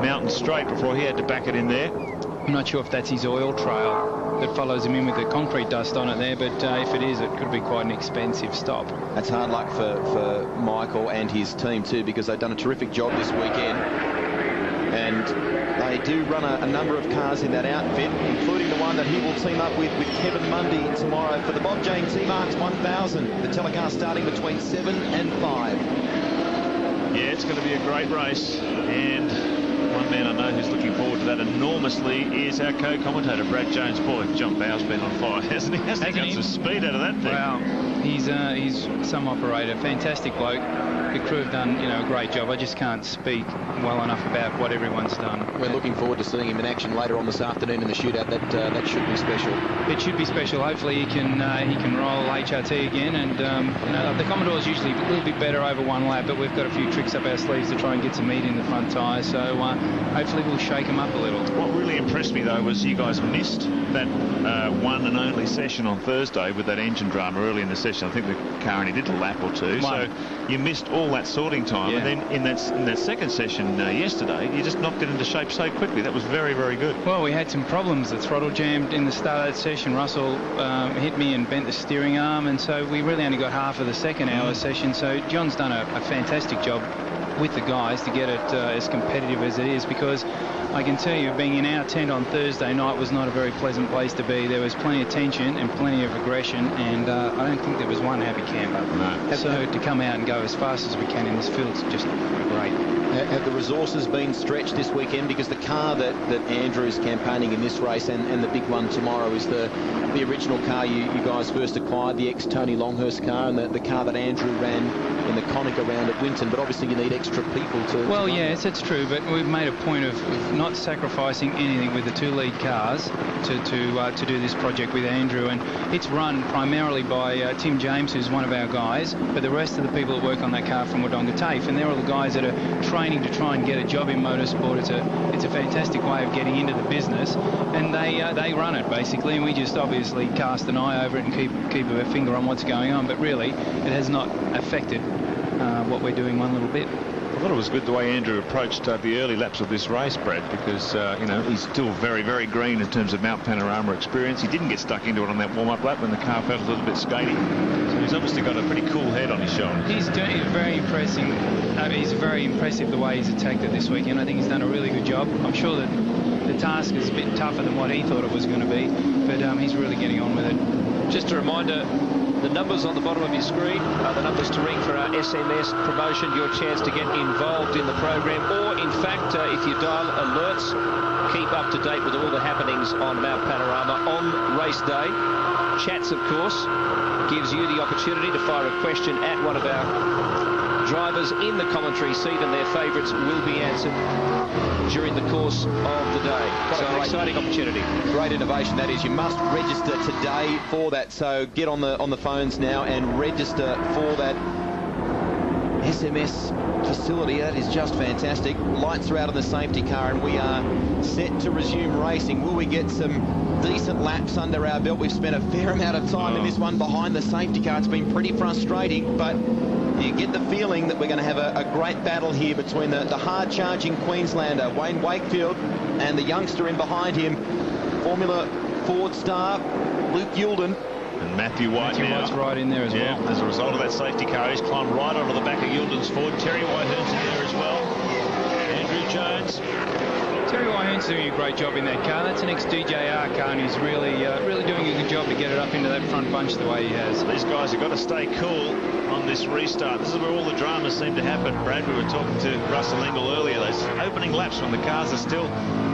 Mountain Straight before he had to back it in there. I'm not sure if that's his oil trail that follows him in with the concrete dust on it there, but if it is, it could be quite an expensive stop. That's hard luck for Michael and his team too, because they've done a terrific job this weekend. And they do run a number of cars in that outfit, including the one that he will team up with Kevin Mundy tomorrow for the Bob Jane T-Marks 1000. The telecast starting between 7 and 5. Yeah, it's going to be a great race. And one man I know who's looking forward to that enormously is our co-commentator, Brad Jones. Boy, John Bow's been on fire, hasn't he? Hasn't he got some speed out of that thing? Wow, he's some operator, fantastic bloke. The crew have done, a great job. I just can't speak well enough about what everyone's done. We're looking forward to seeing him in action later on this afternoon in the shootout. That should be special. It should be special. Hopefully he can roll HRT again. And the Commodore's usually a little bit better over one lap, but we've got a few tricks up our sleeves to try and get some meat in the front tyre. So hopefully we'll shake him up a little. What really impressed me though was you guys missed that one and only session on Thursday with that engine drama early in the session. I think the car only did a lap or two. So you missed all that sorting time, and then in that second session yesterday, you just knocked it into shape so quickly. That was very, very good. Well, we had some problems. The throttle jammed in the start of that session. Russell hit me and bent the steering arm, and so we really only got half of the second hour session. So John's done a fantastic job with the guys to get it as competitive as it is, because I can tell you, being in our tent on Thursday night was not a very pleasant place to be. There was plenty of tension and plenty of aggression, and I don't think there was one happy camper. No. So to come out and go as fast as we can in this field is just great. Have the resources been stretched this weekend? Because the car that Andrew's campaigning in this race and the big one tomorrow is the original car you guys first acquired, the ex-Tony Longhurst car, and the car that Andrew ran in the Konica round at Winton. But obviously you need extra people to... Well, yes, that's true, but we've made a point of not sacrificing anything with the two lead cars to do this project with Andrew, and it's run primarily by Tim James, who's one of our guys, but the rest of the people that work on that car from Wodonga TAFE, and they're all the guys that are training to try and get a job in motorsport. It's a fantastic way of getting into the business, and they run it basically, and we just obviously cast an eye over it and keep a finger on what's going on, but really it has not affected what we're doing one little bit. I thought it was good the way Andrew approached the early laps of this race, Brad, because he's still very, very green in terms of Mount Panorama experience. He didn't get stuck into it on that warm-up lap when the car felt a little bit skaty. So he's obviously got a pretty cool head on his shoulder. He's very impressive. He's very impressive the way he's attacked it this weekend. I think he's done a really good job. I'm sure that the task is a bit tougher than what he thought it was going to be, but he's really getting on with it. Just a reminder, the numbers on the bottom of your screen are the numbers to ring for our SMS promotion, your chance to get involved in the program, or in fact, if you dial alerts, keep up to date with all the happenings on Mount Panorama on race day. Chats, of course, gives you the opportunity to fire a question at one of our drivers in the commentary seat, and their favourites will be answered during the course of the day. So an exciting opportunity. Great innovation that is. You must register today for that. So get on the phones now and register for that SMS facility. That is just fantastic. Lights are out on the safety car and we are set to resume racing. Will we get some decent laps under our belt? We've spent a fair amount of time in this one behind the safety car. It's been pretty frustrating, but you get the feeling that we're going to have a great battle here between the hard-charging Queenslander, Wayne Wakefield, and the youngster in behind him, Formula Ford star, Luke Youlden. And Matthew White now. White's right in there as well. As a result of that safety car, he's climbed right onto the back of Youlden's Ford. Terry Whitehurst's in there as well. Andrew Jones Terry Whitehoon's doing a great job in that car. That's an ex-DJR car, and he's really doing a good job to get it up into that front bunch the way he has. These guys have got to stay cool on this restart. This is where all the dramas seem to happen. Brad, we were talking to Russell Engel earlier. Those opening laps when the cars are still,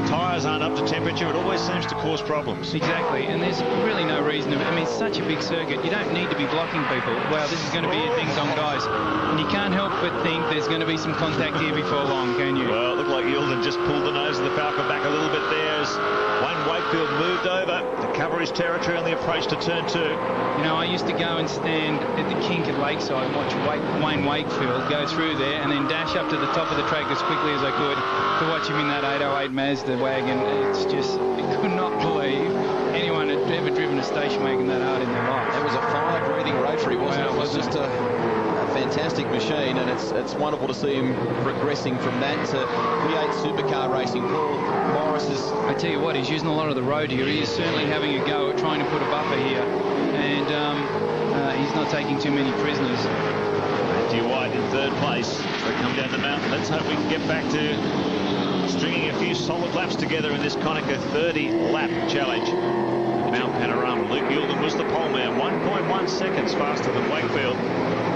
tyres aren't up to temperature, it always seems to cause problems. Exactly, and there's really no reason to. I mean, it's such a big circuit. You don't need to be blocking people. Wow, this is going to be a ding-dong, guys. And you can't help but think there's going to be some contact here before long, can you? Well, it looked like Yilden just pulled the nose of the Falcon back a little bit there as Wayne Wakefield moved over to cover his territory on the approach to turn 2. You know, I used to go and stand at the kink at Lakeside and watch Wayne Wakefield go through there and then dash up to the top of the track as quickly as I could to watch him in that 808 Mazda wagon. It's just, I could not believe anyone had ever driven a station wagon that hard in their life. That was a fire-breathing rotary, wasn't it? It was just a fantastic machine, and it's wonderful to see him progressing from that to V8 supercar racing. Paul Morris is... I tell you what, he's using a lot of the road here. He is certainly having a go at trying to put a buffer here, and he's not taking too many prisoners. Matthew White in 3rd place. They come down the mountain. Let's hope we can get back to stringing a few solid laps together in this Konica 30-lap challenge. Mount Panorama. Luke Yilden was the pole man, 1.1 seconds faster than Wakefield.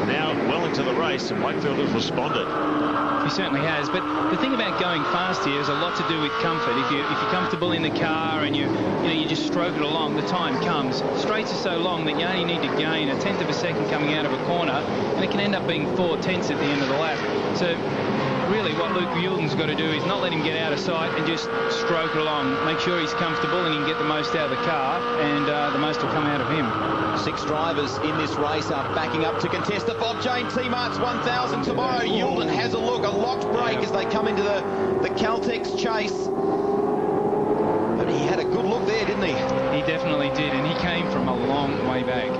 Now well into the race, and Wakefield has responded. He certainly has, but the thing about going fast here is a lot to do with comfort. If you're comfortable in the car and you just stroke it along, the time comes. Straights are so long that you only need to gain 1/10 of a second coming out of a corner, and it can end up being 4/10 at the end of the lap. So really what Luke Yilden's got to do is not let him get out of sight and just stroke it along. Make sure he's comfortable and he can get the most out of the car, and the most will come out of him. 6 drivers in this race are backing up to contest the Bob Jane T-Marts 1000 tomorrow. Yilden has a look, a locked break as they come into the Caltex chase. But he had a good look there, didn't he? He definitely did, and he came from a long way back.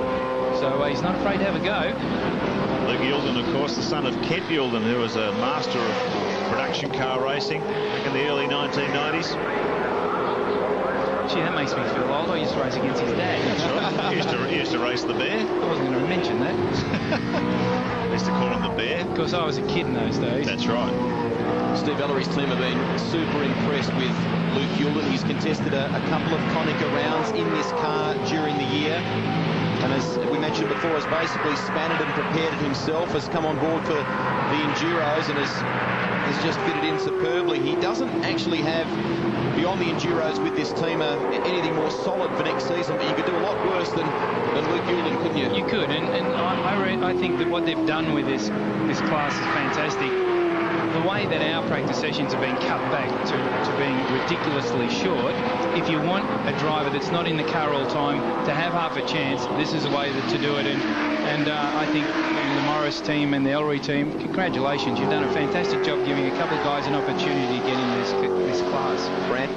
So he's not afraid to have a go. Luke Yilden, of course, the son of Kent Yilden, who was a master of production car racing back in the early 1990s. Gee, that makes me feel old. I used to race against his dad. That's right. He used to race the Bear. I wasn't going to mention that. They used to call him the Bear. Of course, I was a kid in those days. That's right. Steve Ellery's team have been super impressed with Luke Yilden. He's contested a couple of Konica rounds in this car during the year. And as we mentioned before, has basically spanned and prepared it himself, has come on board for the Enduros and has just fitted in superbly. He doesn't actually have, beyond the Enduros with this team, anything more solid for next season, but you could do a lot worse than Luke Yilden, couldn't you? You could, and I think that what they've done with this class is fantastic. The way that our practice sessions have been cut back to being ridiculously short, if you want a driver that's not in the car all the time to have half a chance, this is the way to do it. And I think the Morris team and the Ellery team, congratulations. You've done a fantastic job giving a couple of guys an opportunity to get in this class. Brad?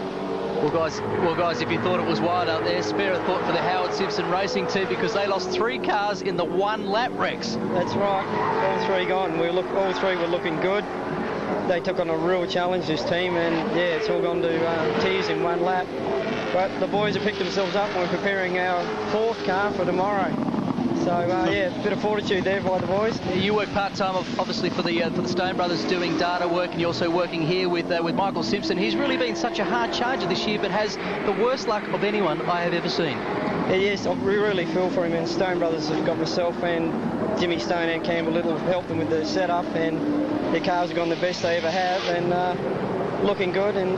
Well, guys, if you thought it was wild out there, spare a thought for the Howard Simpson racing team, because they lost 3 cars in the 1 lap, Rex. That's right. All 3 gone. All 3 were looking good. They took on a real challenge, this team, and yeah, it's all gone to tears in 1 lap. But the boys have picked themselves up and we're preparing our 4th car for tomorrow. So yeah, a bit of fortitude there by the boys. You work part-time, obviously, for the Stone Brothers, doing data work, and you're also working here with Michael Simpson. He's really been such a hard charger this year, but has the worst luck of anyone I have ever seen. Yes, we really feel for him, and Stone Brothers have got myself and Jimmy Stone and Campbell Little helped them with the setup, and their cars have gone the best they ever have, and looking good, and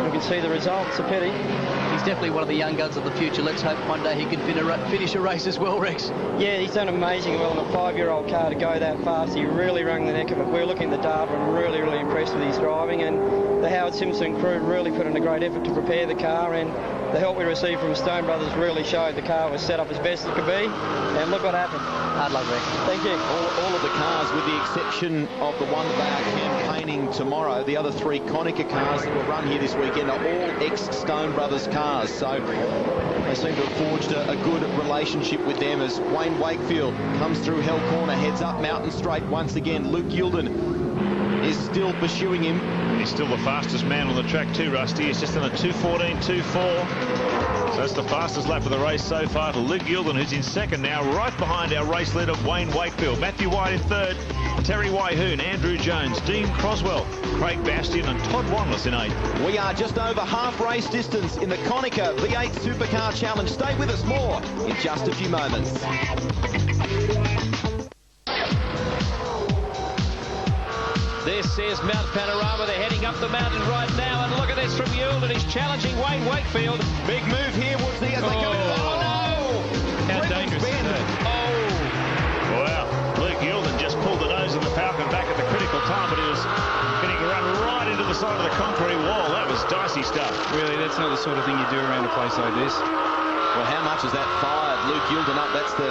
you can see the result. It's a pity. He's definitely one of the young guns of the future. Let's hope one day he can finish a race as well, Rex. Yeah, he's done amazing well in a 5-year-old car to go that fast. He really wrung the neck of it. We were looking at the data and really impressed with his driving, and the Howard Simpson crew really put in a great effort to prepare the car, and the help we received from Stone Brothers really showed the car was set up as best it could be, and look what happened. Hard luck, Rex. Thank you. All of the cars, with the exception of the one that they are campaigning tomorrow, the other 3 Konica cars that will run here this weekend are all ex-Stone Brothers cars, so they seem to have forged a good relationship with them as Wayne Wakefield comes through Hell Corner, heads up Mountain Straight once again. Luke Yilden is still pursuing him. He's still the fastest man on the track too, Rusty. He's just done a 2:14.24. So that's the fastest lap of the race so far to Luke Yilden, who's in 2nd now, right behind our race leader, Wayne Wakefield. Matthew White in 3rd, Terry Whitehoon, Andrew Jones, Dean Croswell, Craig Bastian and Todd Wanless in 8th. We are just over half race distance in the Konica V8 Supercar Challenge. Stay with us, more in just a few moments. This is Mount Panorama. They're heading up the mountain right now, and look at this from Yule, and he's challenging Wayne Wakefield. Big move here, Woodsy, as they come in. Oh, no! How dangerous is that? Oh! Wow, Luke Yulden just pulled the nose of the Falcon back at the critical time, but he was getting run right into the side of the concrete wall. That was dicey stuff. Really, that's not the sort of thing you do around a place like this. Well, how much has that fired Luke Yulden up? That's the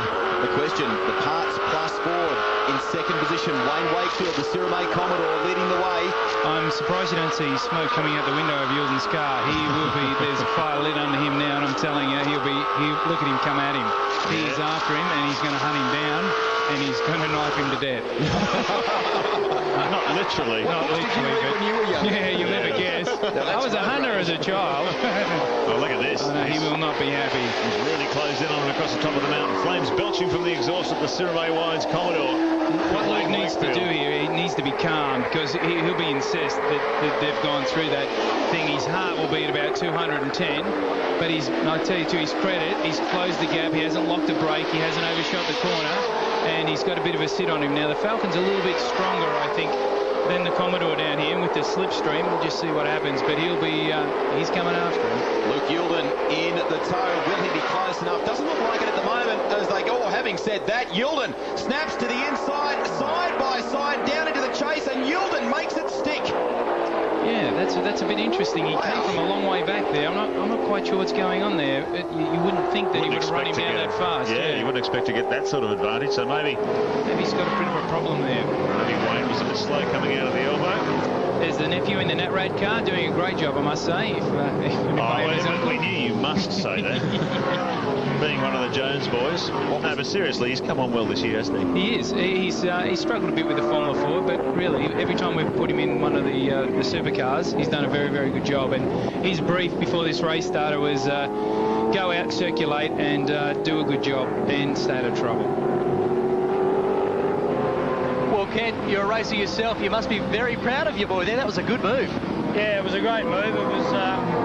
question. The parts plus Ford in second position. Wayne Wakefield, the Cirame Commodore, leading the way. I'm surprised you don't see smoke coming out the window of Yulden's car. He will be, there's a fire lit under him now, and I'm telling you, look at him come at him. He's after him, and he's going to hunt him down, and he's going to knife him to death. Not literally. Not literally, but when you were young? Yeah, you'll never guess. I was a hunter as a child. Oh, look at this. He will not be happy. He's really closed in on him across the top of the mountain. Flames belching from the exhaust of the Cirame Wines Commodore. What Luke needs to do here, he needs to be calm, because he'll be incensed that they've gone through that thing. His heart will be at about 210, but I'll tell you to his credit, he's closed the gap, he hasn't locked the brake, he hasn't overshot the corner, and he's got a bit of a sit on him. Now, the Falcon's a little bit stronger, I think, than the Commodore down here, and with the slipstream, we'll just see what happens, but he's coming after him. Luke Yulden in the toe. Will he be close enough? Doesn't look like it at the moment as they go. Having said that, Yulden snaps to the inside, side by side, down into the chase, and Yulden makes it stick. Yeah, that's a bit interesting. He came from a long way back there. I'm not quite sure what's going on there. You wouldn't think that he would run him down that fast. Yeah, you wouldn't expect to get that sort of advantage, so maybe he's got a bit of a problem there. Maybe Wayne was a bit slow coming out of the elbow. There's the nephew in the Natrad car doing a great job, I must say. We knew you must say that. Being one of the Jones boys. No, but seriously, he's come on well this year, hasn't he? He is. He's struggled a bit with the Formula Ford, but really, every time we've put him in one of the supercars, he's done a very, very good job. And his brief before this race started was go out, circulate, and do a good job, and stay out of trouble. Well, Kent, you're a racer yourself. You must be very proud of your boy there. That was a good move. Yeah, it was a great move. It was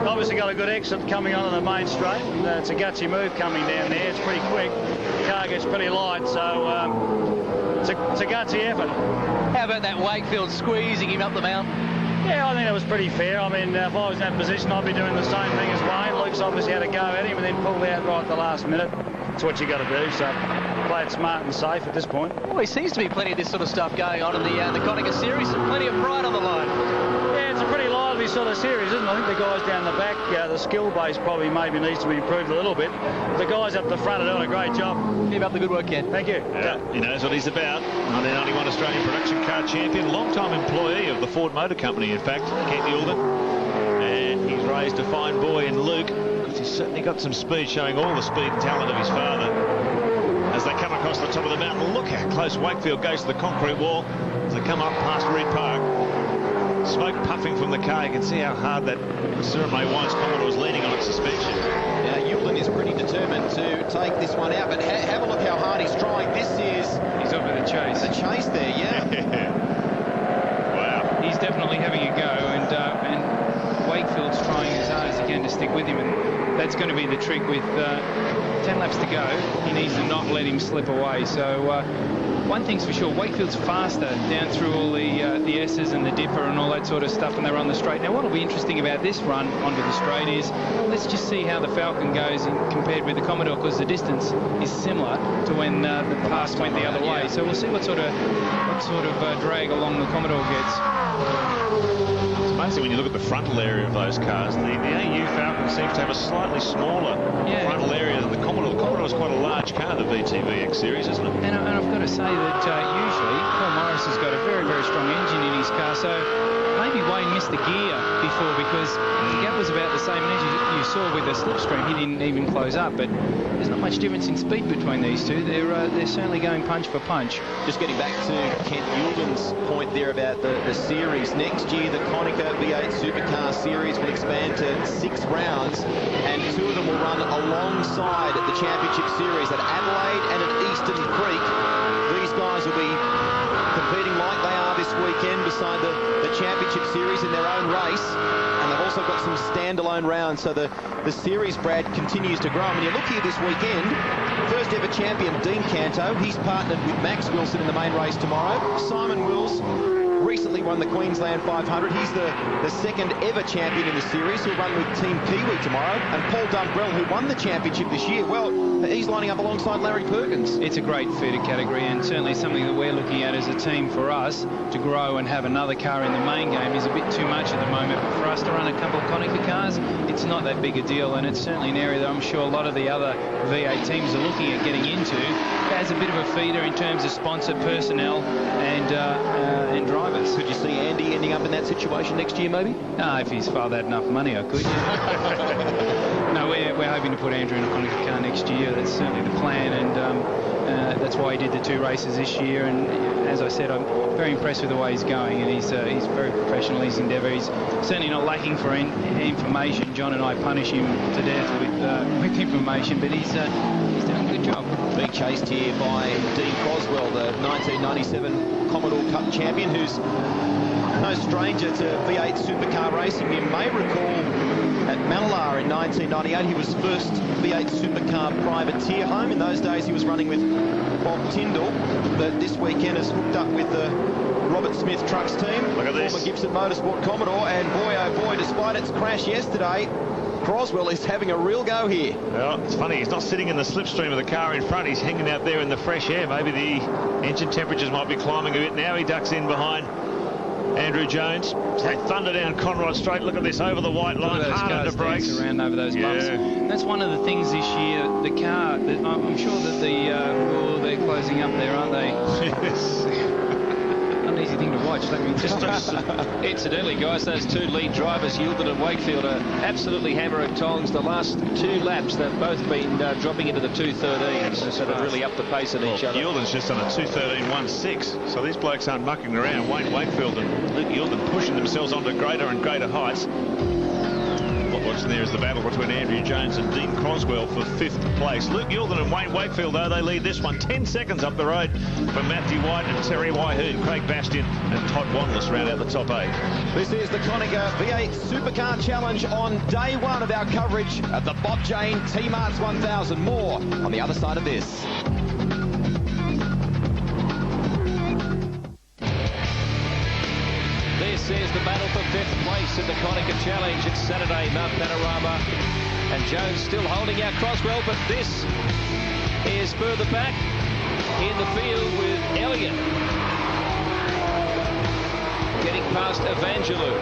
obviously got a good exit coming onto the main straight. It's a gutsy move coming down there. It's pretty quick. The car gets pretty light, so it's a gutsy effort. How about that Wakefield squeezing him up the mountain? Yeah, I think that was pretty fair. I mean, if I was in that position, I'd be doing the same thing as Wayne. Luke's obviously had a go at him and then pulled out right at the last minute. That's what you got to do, so play it smart and safe at this point. Well, there seems to be plenty of this sort of stuff going on in the Konica series, and plenty of pride on the line. Yeah, it's a pretty lively sort of series, isn't it? I think the guys down the back, the skill base probably maybe needs to be improved a little bit. The guys up the front are doing a great job. Keep up the good work, Ken. Thank you. Yeah, he knows what he's about. 1991 Australian production car champion, long-time employee of the Ford Motor Company, in fact, Kent Yulden. And he's raised a fine boy in Luke. He's certainly got some speed, showing all the speed and talent of his father. As they come across the top of the mountain, look how close Wakefield goes to the concrete wall as they come up past Reed Park. Smoke puffing from the car. You can see how hard that Cirame Wines Commodore is leaning on its suspension. Now, Yulden is pretty determined to take this one out, but have a look how hard he's trying. This is... He's over the chase. The chase there, yeah. Wow. He's definitely having a go, and Wakefield's trying as hard as he can to stick with him, and that's going to be the trick with 10 laps to go. He needs to not let him slip away. So one thing's for sure, Wakefield's faster down through all the S's and the dipper and all that sort of stuff when they're on the straight. Now, what will be interesting about this run onto the straight is, let's just see how the Falcon goes compared with the Commodore, because the distance is similar to when the pass went the other way. So we'll see what sort of drag along the Commodore gets. It's amazing when you look at the frontal area of those cars. The AU Falcon seems to have a slightly smaller frontal area than the Commodore. The Commodore is quite a large car, the VTVX series, isn't it? And I've got to say that usually Paul Morris has got a very, very strong engine in his car, so maybe Wayne missed the gear before, because the gap was about the same. And as you saw with the slipstream, he didn't even close up, but there's not much difference in speed between these two. They're certainly going punch for punch. Just getting back to Kent Yulden's point there about the series. Next year, the Konica V8 Supercar Series will expand to 6 rounds, and 2 of them will run alongside the Championship Series at Adelaide and at Eastern Creek. These guys will be competing like they are this weekend beside the Championship Series in their own race. And they've also got some standalone rounds. So the series, Brad, continues to grow. I mean, you look here this weekend, first ever champion Dean Canto. He's partnered with Max Wilson in the main race tomorrow. Simon Wills recently won the Queensland 500. He's the second ever champion in the series. He'll run with Team Kiwi tomorrow. And Paul Dumbrell, who won the championship this year, well, he's lining up alongside Larry Perkins. It's a great feeder category, and certainly something that we're looking at as a team for us to grow and have another car in the main game is a bit too much at the moment. But for us to run a couple of Konica cars, it's not that big a deal, and it's certainly an area that I'm sure a lot of the other V8 teams are looking at getting into as a bit of a feeder in terms of sponsor personnel and drivers. Could you see Andy ending up in that situation next year, maybe? If his father had enough money, I could. No, we're hoping to put Andrew in a Konica car next year. That's certainly the plan, and that's why he did the 2 races this year. And as I said, I'm very impressed with the way he's going, and he's very professional in his endeavour. He's certainly not lacking for information. John and I punish him to death with information, but he's doing a good job. Being chased here by Dean Croswell, the 1997 Commodore Cup champion, who's no stranger to V8 supercar racing. You may recall at Mallala in 1998, he was first V8 supercar privateer home. In those days, he was running with Bob Tyndall, but this weekend has hooked up with the Robert Smith Trucks team. Look at this. Former Gibson Motorsport Commodore, and boy, oh boy, despite its crash yesterday, Croswell is having a real go here. Well, it's funny, he's not sitting in the slipstream of the car in front. He's hanging out there in the fresh air. Maybe the engine temperatures might be climbing a bit now. He ducks in behind Andrew Jones. They thunder down Conrod Straight. Look at this, over the white line, hard to brakes. Around over those bumps. That's one of the things this year. The car, I'm sure that they're closing up there, aren't they? Yes. Not an easy thing to watch, let me just Incidentally, guys, those 2 lead drivers, Yilden and Wakefield, are absolutely hammer and tongs. The last 2 laps, they've both been dropping into the 2:13s, so they've really upped the pace on each other. Yilden's just on a 2:13.16, so these blokes aren't mucking around. Wayne Wakefield and Luke Yilden pushing themselves onto greater and greater heights. What we're watching there is the battle between Andrew Jones and Dean Croswell for 5th place. Luke Yilden and Wayne Wakefield, though, they lead this one 10 seconds up the road for Matthew White and Terry Wyhoon. Craig Bastian and Todd Wanless round out the top 8. This is the Konica V8 Supercar Challenge on day 1 of our coverage at the Bob Jane T-Marts 1000. More on the other side of this. This is the battle for 5th place in the Konica Challenge. It's Saturday, Mount Panorama, and Jones still holding out Croswell, but this is further back in the field with Elliott getting past Evangelou.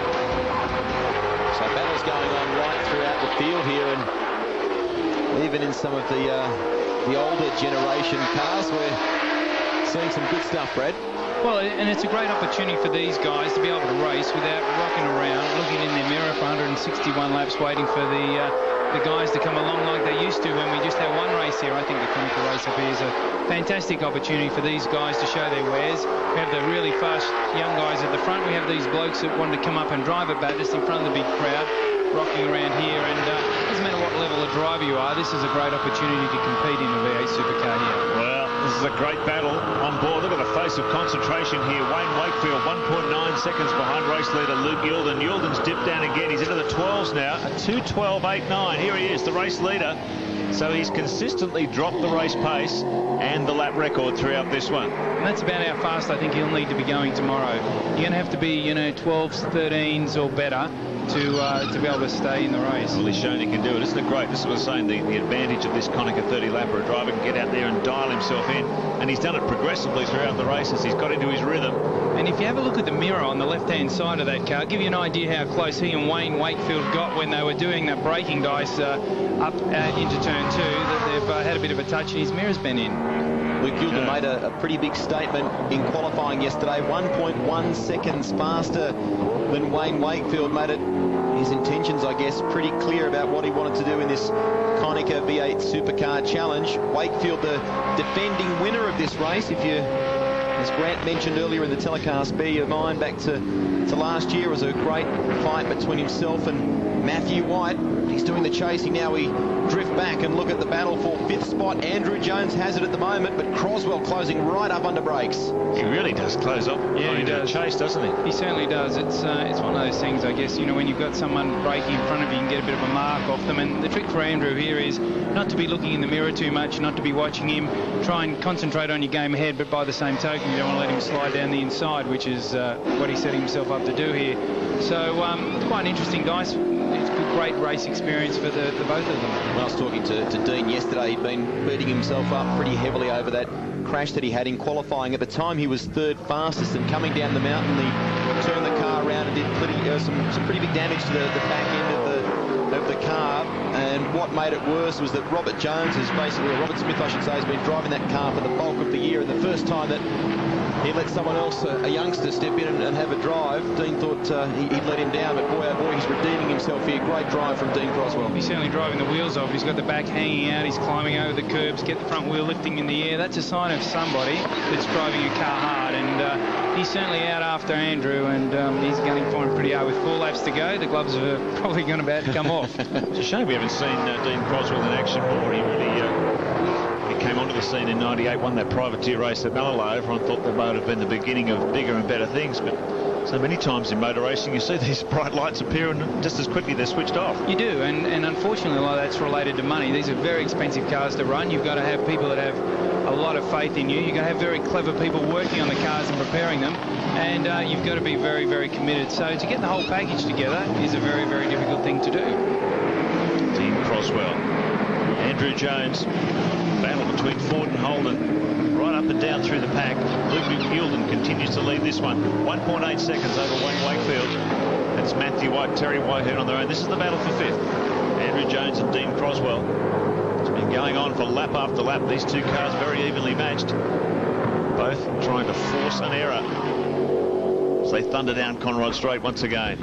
So battle's going on right throughout the field here, and even in some of the older generation cars, we're seeing some good stuff, Brad. Well, and it's a great opportunity for these guys to be able to race without rocking around, looking in their mirror for 161 laps, waiting for the guys to come along like they used to when we just had one race here. I think the Konica race up here is a fantastic opportunity for these guys to show their wares. We have the really fast young guys at the front. We have these blokes that wanted to come up and drive at Bathurst in front of the big crowd, rocking around here. And doesn't matter what level of driver you are, this is a great opportunity to compete in a V8 supercar here. Well, this is a great battle on board. Look at the face of concentration here. Wayne Wakefield, 1.9 seconds behind race leader Luke Yilden. Yilden's dipped down again. He's into the 12s now. A 2:12.89. Here he is, the race leader. So he's consistently dropped the race pace and the lap record throughout this one. And that's about how fast I think he'll need to be going tomorrow. You're going to have to be, 12s, 13s or better to be able to stay in the race. Well, he's shown he can do it. Isn't it great? This is what I was saying, the advantage of this Konica 30-lapper. A driver can get out there and dial himself in, and he's done it progressively throughout the races. He's got into his rhythm. And if you have a look at the mirror on the left-hand side of that car, give you an idea how close he and Wayne Wakefield got when they were doing that braking dice up into turn 2, that they've had a bit of a touch and his mirror's been in. Luke Yilden made a pretty big statement in qualifying yesterday, 1.1 seconds faster than Wayne Wakefield. Made it his intentions, I guess, pretty clear about what he wanted to do in this Konica V8 Supercar Challenge. Wakefield, the defending winner of this race. If you, as Grant mentioned earlier in the telecast, bear your mind back to last year, it was a great fight between himself and Matthew White, he's doing the chasing now. We drift back and look at the battle for 5th spot. Andrew Jones has it at the moment, but Croswell closing right up under brakes. He really does close up. Yeah, he does. Chase, doesn't he? He certainly does. It's one of those things, I guess, you know, when you've got someone braking in front of you, you can get a bit of a mark off them. And the trick for Andrew here is not to be looking in the mirror too much, not to be watching him. Try and concentrate on your game ahead, but by the same token, you don't want to let him slide down the inside, which is what he's setting himself up to do here. So quite an interesting dice. It's a great race experience for the both of them. When I was talking to Dean yesterday, he'd been beating himself up pretty heavily over that crash that he had in qualifying. At the time, he was 3rd fastest, and coming down the mountain, he turned the car around and did some pretty big damage to the back end of the car. And what made it worse was that Robert Jones is basically, or Robert Smith, I should say, has been driving that car for the bulk of the year. And the first time that he let someone else, a youngster, step in and have a drive, Dean thought he'd let him down, but boy, oh boy, he's redeeming himself here. Great drive from Dean Croswell. He's certainly driving the wheels off. He's got the back hanging out. He's climbing over the curbs, get the front wheel lifting in the air. That's a sign of somebody that's driving a car hard, and he's certainly out after Andrew, and he's gunning for him pretty hard. With 4 laps to go, the gloves are probably going to about to come off. It's a shame we haven't seen Dean Croswell in action more. He really he came onto the scene in '98, won that privateer race at Malala. Everyone thought that might have been the beginning of bigger and better things, but so many times in motor racing you see these bright lights appear and just as quickly they're switched off. You do, and unfortunately a lot of that's related to money. These are very expensive cars to run. You've got to have people that have a lot of faith in you. You've got to have very clever people working on the cars and preparing them, and you've got to be very, very committed. So to get the whole package together is a very, very difficult thing to do. Dean Croswell, Andrew Jones, battle between Ford and Holden, right up and down through the pack. Luke Youlden continues to lead this one, 1.8 seconds over Wayne Wakefield. That's Matthew White, Terry Whitehead on their own. This is the battle for 5th. Andrew Jones and Dean Croswell. It's been going on for lap after lap. These two cars very evenly matched, both trying to force an error as they thunder down Conrod Straight once again.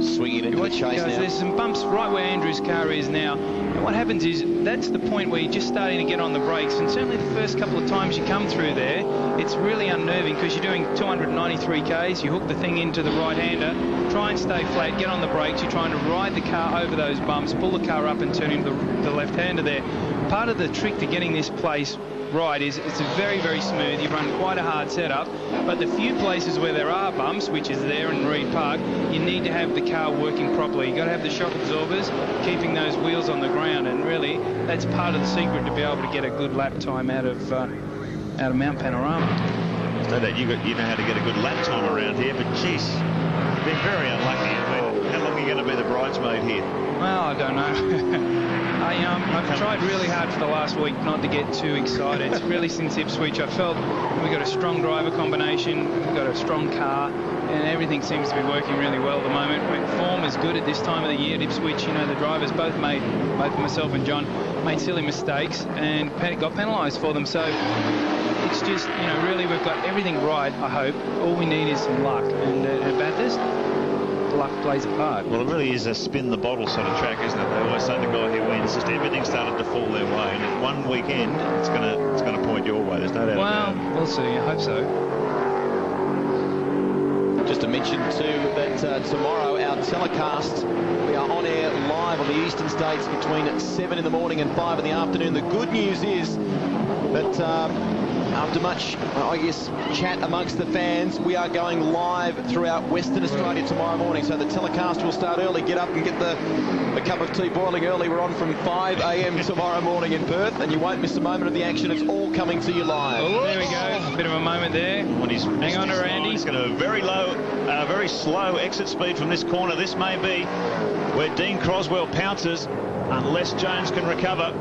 Swinging into the chase now. There's some bumps right where Andrew's car is now. And what happens is that's the point where you're just starting to get on the brakes, and certainly the first couple of times you come through there, it's really unnerving because you're doing 293 Ks, you hook the thing into the right-hander, try and stay flat, get on the brakes, you're trying to ride the car over those bumps, pull the car up and turn into the left-hander there. Part of the trick to getting this place right is it's very, very smooth. You run quite a hard setup, but the few places where there are bumps, which is there in Reed Park, you need to have the car working properly. You've got to have the shock absorbers, keeping those wheels on the ground, and really that's part of the secret to be able to get a good lap time out of Mount Panorama. No doubt you know how to get a good lap time around here, but geez, you've been very unlucky. I mean, how long are you going to be the bridesmaid here? Well, I don't know. I've tried really hard for the last week not to get too excited. It's really since Ipswich I felt we've got a strong driver combination, we've got a strong car, and everything seems to be working really well at the moment. Form is good at this time of the year at Ipswich. You know, the drivers both myself and John made silly mistakes and got penalised for them. So it's just, you know, really we've got everything right, I hope. All we need is some luck, and at Bathurst, luck plays a part. Well, it really is a spin the bottle sort of track, isn't it? They always say the guy who wins, just everything started to fall their way, and if one weekend it's gonna point your way. There's no doubt about it. Well, we'll see. I hope so. Just to mention too that tomorrow our telecast, we are on air live on the eastern states between 7 in the morning and 5 in the afternoon. The good news is that after much, I guess, chat amongst the fans, we are going live throughout Western Australia tomorrow morning. So the telecast will start early. Get up and get the cup of tea boiling early. We're on from 5 a.m. tomorrow morning in Perth, and you won't miss a moment of the action. It's all coming to you live. Oh, there we go. A bit of a moment there. Hang on to Randy. He's got a very low, very slow exit speed from this corner. This may be where Dean Croswell pounces unless Jones can recover.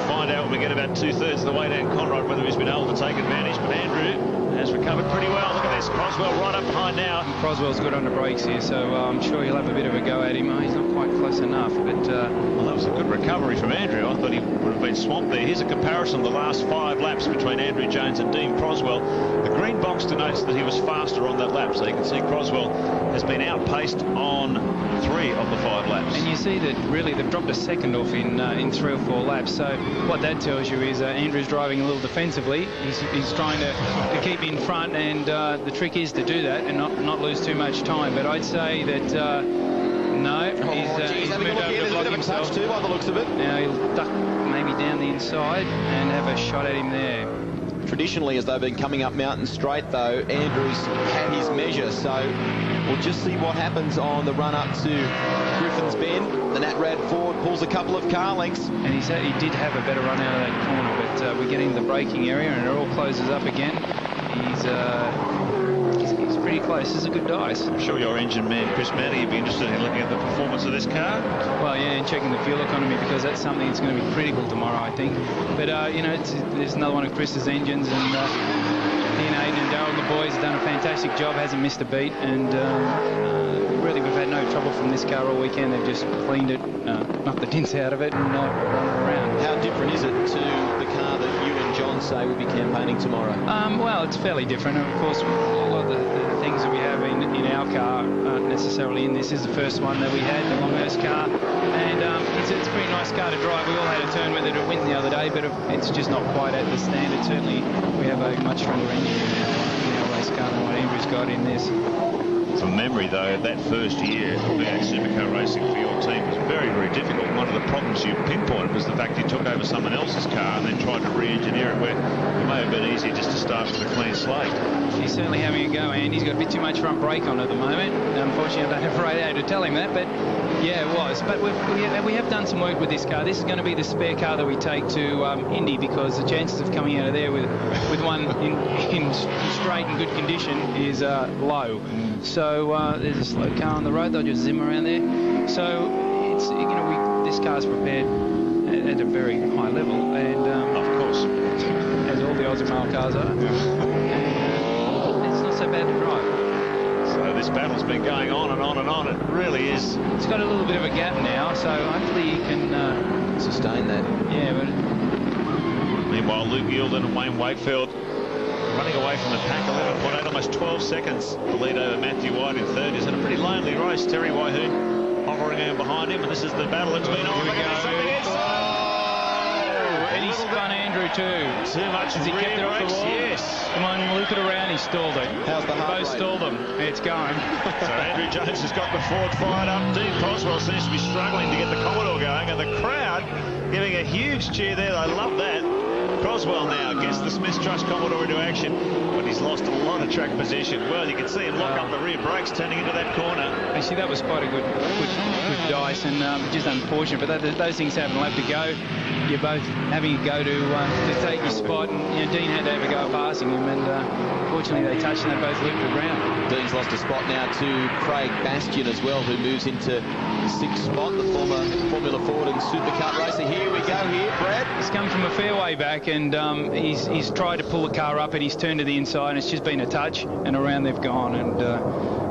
Find out when we get about 2/3 of the way down Conrod whether he's been able to take advantage, but Andrew has recovered pretty well. Look at this, Croswell right up behind now. Croswell's good on the brakes here, so I'm sure he'll have a bit of a go at him. He's not quite close enough, but well, that was a good recovery from Andrew. I thought he would have been swamped there. Here's a comparison of the last 5 laps between Andrew Jones and Dean Croswell. The green box denotes that he was faster on that lap, so you can see Croswell has been outpaced on 3 of the 5 laps. And you see that really they've dropped a second off in 3 or 4 laps, so what that tells you is Andrew's driving a little defensively. He's trying to keep in front, and the trick is to do that and not lose too much time. But I'd say that no, he's moved over to block himself too, by the looks of it. Now he'll duck maybe down the inside and have a shot at him there. Traditionally, as they've been coming up Mountain Straight, though, Andrews had his measure, so we'll just see what happens on the run up to Griffin's Bend. The Nat Rad Ford pulls a couple of car lengths. And he did have a better run out of that corner, but we're getting the braking area and it all closes up again. He's pretty close. This is a good dice. I'm sure your engine man, Chris Matty, would be interested in looking at the performance of this car. Well, yeah, and checking the fuel economy, because that's something that's going to be critical tomorrow, I think. But, you know, there's another one of Chris's engines, and he and Aidan and Darryl, the boys, have done a fantastic job, hasn't missed a beat, and really we've had no trouble from this car all weekend. They've just cleaned it, knocked the dents out of it, and run it around. How different is it to the car that you and John say will be campaigning tomorrow? Well, it's fairly different. Of course, a lot of the things that we have in our car aren't necessarily in this. This is the first one that we had, the Longhurst car, and it's a pretty nice car to drive. We all had a turn with it at Winton the other day, but it's just not quite at the standard. Certainly, we have a much stronger engine in our race car than what Andrew's got in this. From memory, though, that first year of V8 Supercar racing for your team was very, very difficult. One of the problems you pinpointed was the fact you took over someone else's car and then tried to re-engineer it, where it may have been easier just to start with a clean slate. He's certainly having a go, and he's got a bit too much front brake on at the moment. Unfortunately, I don't have a radio to tell him that, but yeah, it was. But we have done some work with this car. This is going to be the spare car that we take to Indy, because the chances of coming out of there with one in straight and good condition is low. So there's a slow car on the road. They'll just zim around there. So it's, you know, this car's prepared at a very high level, and of course, as all the Aussie male cars are. And it's not so bad to drive. So this battle's been going on and on and on. It really is. It's got a little bit of a gap now, so hopefully he can sustain that. Yeah, but. Meanwhile, Luke Yielden and Wayne Wakefield running away from the pack, 11.8, almost 12 seconds. The lead over Matthew White in third. Is in a pretty lonely race. Terry Wyhoon hovering in behind him, and this is the battle that's been on. And he spun Andrew too. Too much. Has he kept it off the wall? Yes. Come on, look it around. He stalled it. How's the heart rate? Both stalled them. It's going. So Andrew Jones has got the Ford fired up. Dean Croswell seems to be struggling to get the Commodore going, and the crowd giving a huge cheer there. I love that. Croswell now gets the Smiths Trust Commodore into action, but he's lost a lot of track position. Well, you can see him lock up the rear brakes turning into that corner. Actually, that was quite a good dice, and just unfortunate, but those things happen. We'll have to go. You're both having a go to take your spot, and you know, Dean had to have a go at passing him, and fortunately they touched and they both looped around. Dean's lost a spot now to Craig Bastian as well, who moves into the sixth spot, the former Formula Ford and Super Cup racer. Here we go here, Brad. He's come from a fair way back, and he's tried to pull the car up, and he's turned to the inside, and it's just been a touch, and around they've gone, and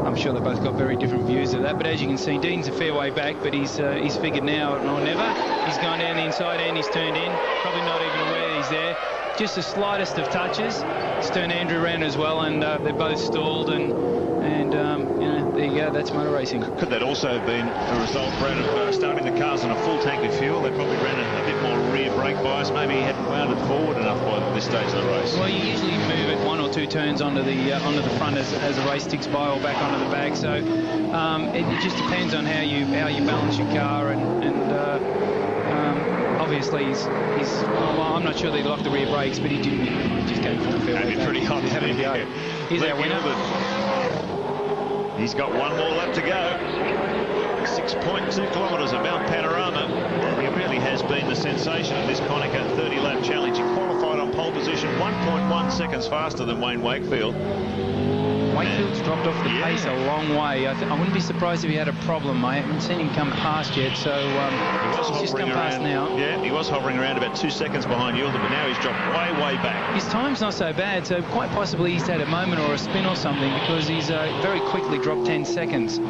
I'm sure they've both got very different views of that. But as you can see, Dean's a fair way back, but he's figured now or never. He's gone down the inside and he's turned in, probably not even aware he's there. Just the slightest of touches. It's turned Andrew around as well, and they're both stalled, and you know, there you go, that's motor racing. Could that also have been a result, Brad, of starting the cars on a full tank of fuel? They probably ran a bit more rear brake bias. Maybe he hadn't wound it forward enough by this stage of the race. Well, you usually move it one or two turns onto the front as the race ticks by, or back onto the back. So it just depends on how you balance your car, and obviously well, I'm not sure they locked the rear brakes, but he didn't. He just came from the field. Pretty hot. Having a go. He's our winner. He's got one more lap to go. 6.2 kilometres of Mount Panorama. He really has been the sensation of this Konica 30-lap challenge. He qualified on pole position 1.1 seconds faster than Wayne Wakefield. Wakefield's dropped off the pace a long way. I wouldn't be surprised if he had a problem. I haven't seen him come past yet, so he's just come past now. Yeah, he was hovering around about 2 seconds behind Yielden, but now he's dropped way back. His time's not so bad, so quite possibly he's had a moment or a spin or something, because he's very quickly dropped 10 seconds.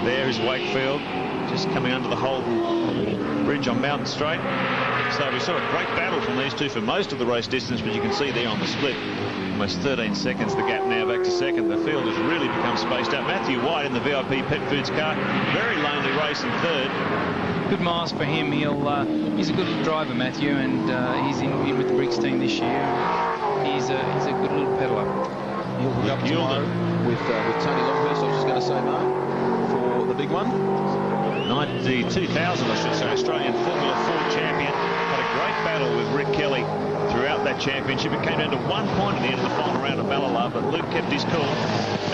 There is Wakefield, just coming under the Holden Bridge on Mountain Straight. So we saw a great battle from these two for most of the race distance, but you can see there on the split, almost 13 seconds, the gap now back to second. The field has really become spaced out. Matthew White in the VIP Pet Foods car, very lonely race in third. Good miles for him. He's a good driver, Matthew, and he's in with the Briggs team this year. he's a good little peddler. He'll hook up tomorrow with Tony Longhurst, I was just going to say, Mark, for the big one. 2000, I should say, Australian Formula Ford champion. Had a great battle with Rick Kelly throughout that championship. It came down to 1 point at the end of the final round of Pileup, but Luke kept his cool.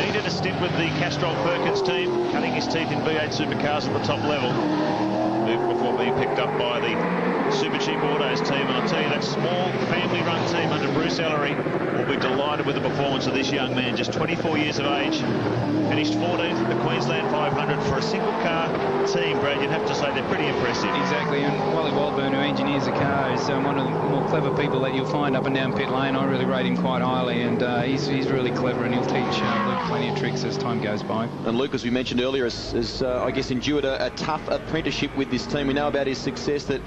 He did a stint with the Castrol Perkins team, cutting his teeth in V8 supercars at the top level, before being picked up by the Super Cheap Autos team. And I'll tell you, that small family-run team under Bruce Ellery will be delighted with the performance of this young man, just 24 years of age. Finished 14th at the Queensland 500 for a single-car team, Brad. You'd have to say they're pretty impressive. Exactly, and Wally Waldburn, who engineers the car, is one of the more clever people that you'll find up and down pit lane. I really rate him quite highly, and he's really clever, and he'll teach Luke plenty of tricks as time goes by. And Luke, as we mentioned earlier, has I guess endured a tough apprenticeship with this team. We know about his success that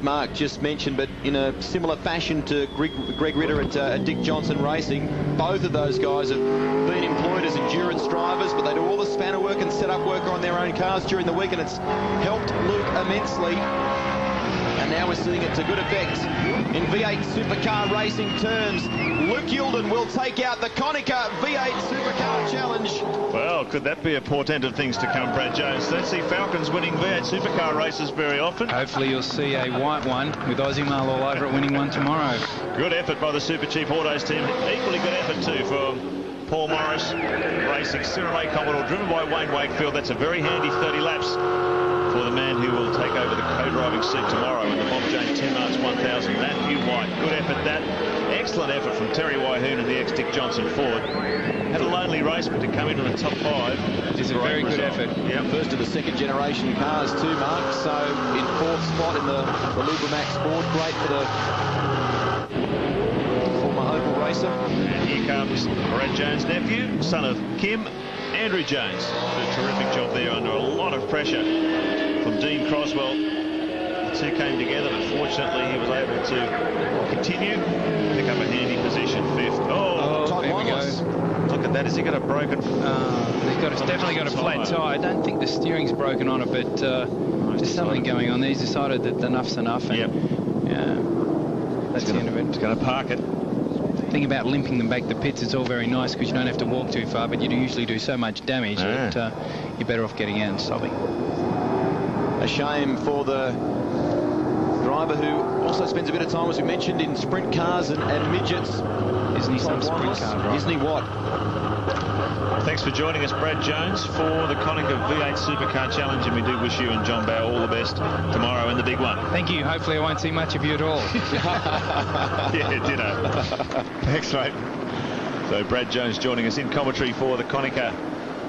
Mark just mentioned, but in a similar fashion to Greg Ritter at Dick Johnson Racing, both of those guys have been employed as endurance drivers, but they do all the spanner work and setup work on their own cars during the week, and it's helped Luke immensely. And now we're seeing it to good effect. In V8 supercar racing terms, Luke Youlden will take out the Konica V8 Supercar Challenge. Well, could that be a portent of things to come, Brad Jones? Don't see Falcons winning V8 supercar races very often. Hopefully you'll see a white one with Ozymal all over it winning one tomorrow. Good effort by the Super Cheap Autos team. Equally good effort too for Paul Morris racing Cyrillic Commodore, driven by Wayne Wakefield. That's a very handy 30 laps for the man who will take over the co-driving seat tomorrow in the Bob Jane 10 Marks 1000. Matthew White, good effort that. Excellent effort from Terry Wyhoon and the ex-Dick Johnson Ford. Had a lonely race, but to come in on the top 5. It's a very good effort. Yep. First of the second generation cars too, Mark. So in 4th spot in the Lubramax Ford. Great for the former Opel racer. And here comes Brad Jones' nephew, son of Kim, Andrew Jones. Did a terrific job there under a lot of pressure from Dean Croswell. The two came together, but fortunately he was able to continue, pick up a handy position, 5th. Oh, there we go. Look at that. Has he got a broken... He's definitely got a flat tyre. I don't think the steering's broken on it, but there's something going on there. He's decided that enough's enough. And, that's the end of it. He's going to park it. The thing about limping them back to pits, it's all very nice because you don't have to walk too far, but you usually do so much damage that you're better off getting out and stopping. A shame for the driver who also spends a bit of time, as we mentioned, in sprint cars and midgets. Isn't he some sprint car driver? Isn't he what? Thanks for joining us, Brad Jones, for the Konica V8 Supercar Challenge, and we do wish you and John Bowe all the best tomorrow in the big one. Thank you. Hopefully I won't see much of you at all. Yeah, ditto. Thanks, mate. So Brad Jones joining us in commentary for the Konica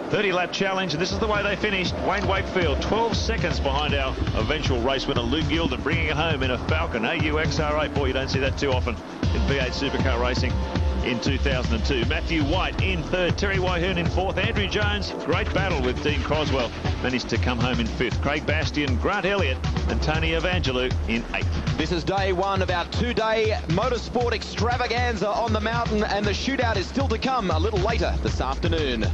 30-lap challenge, and this is the way they finished. Wayne Wakefield 12 seconds behind our eventual race winner Luke Youlden, bringing it home in a Falcon AUXR8. Boy, you don't see that too often in V8 supercar racing in 2002. Matthew White in 3rd, Terry Wyhoon in 4th, Andrew Jones, great battle with Dean Croswell, managed to come home in 5th. Craig Bastian, Grant Elliott and Tony Evangelou in 8th. This is day one of our 2-day motorsport extravaganza on the mountain, and the shootout is still to come a little later this afternoon.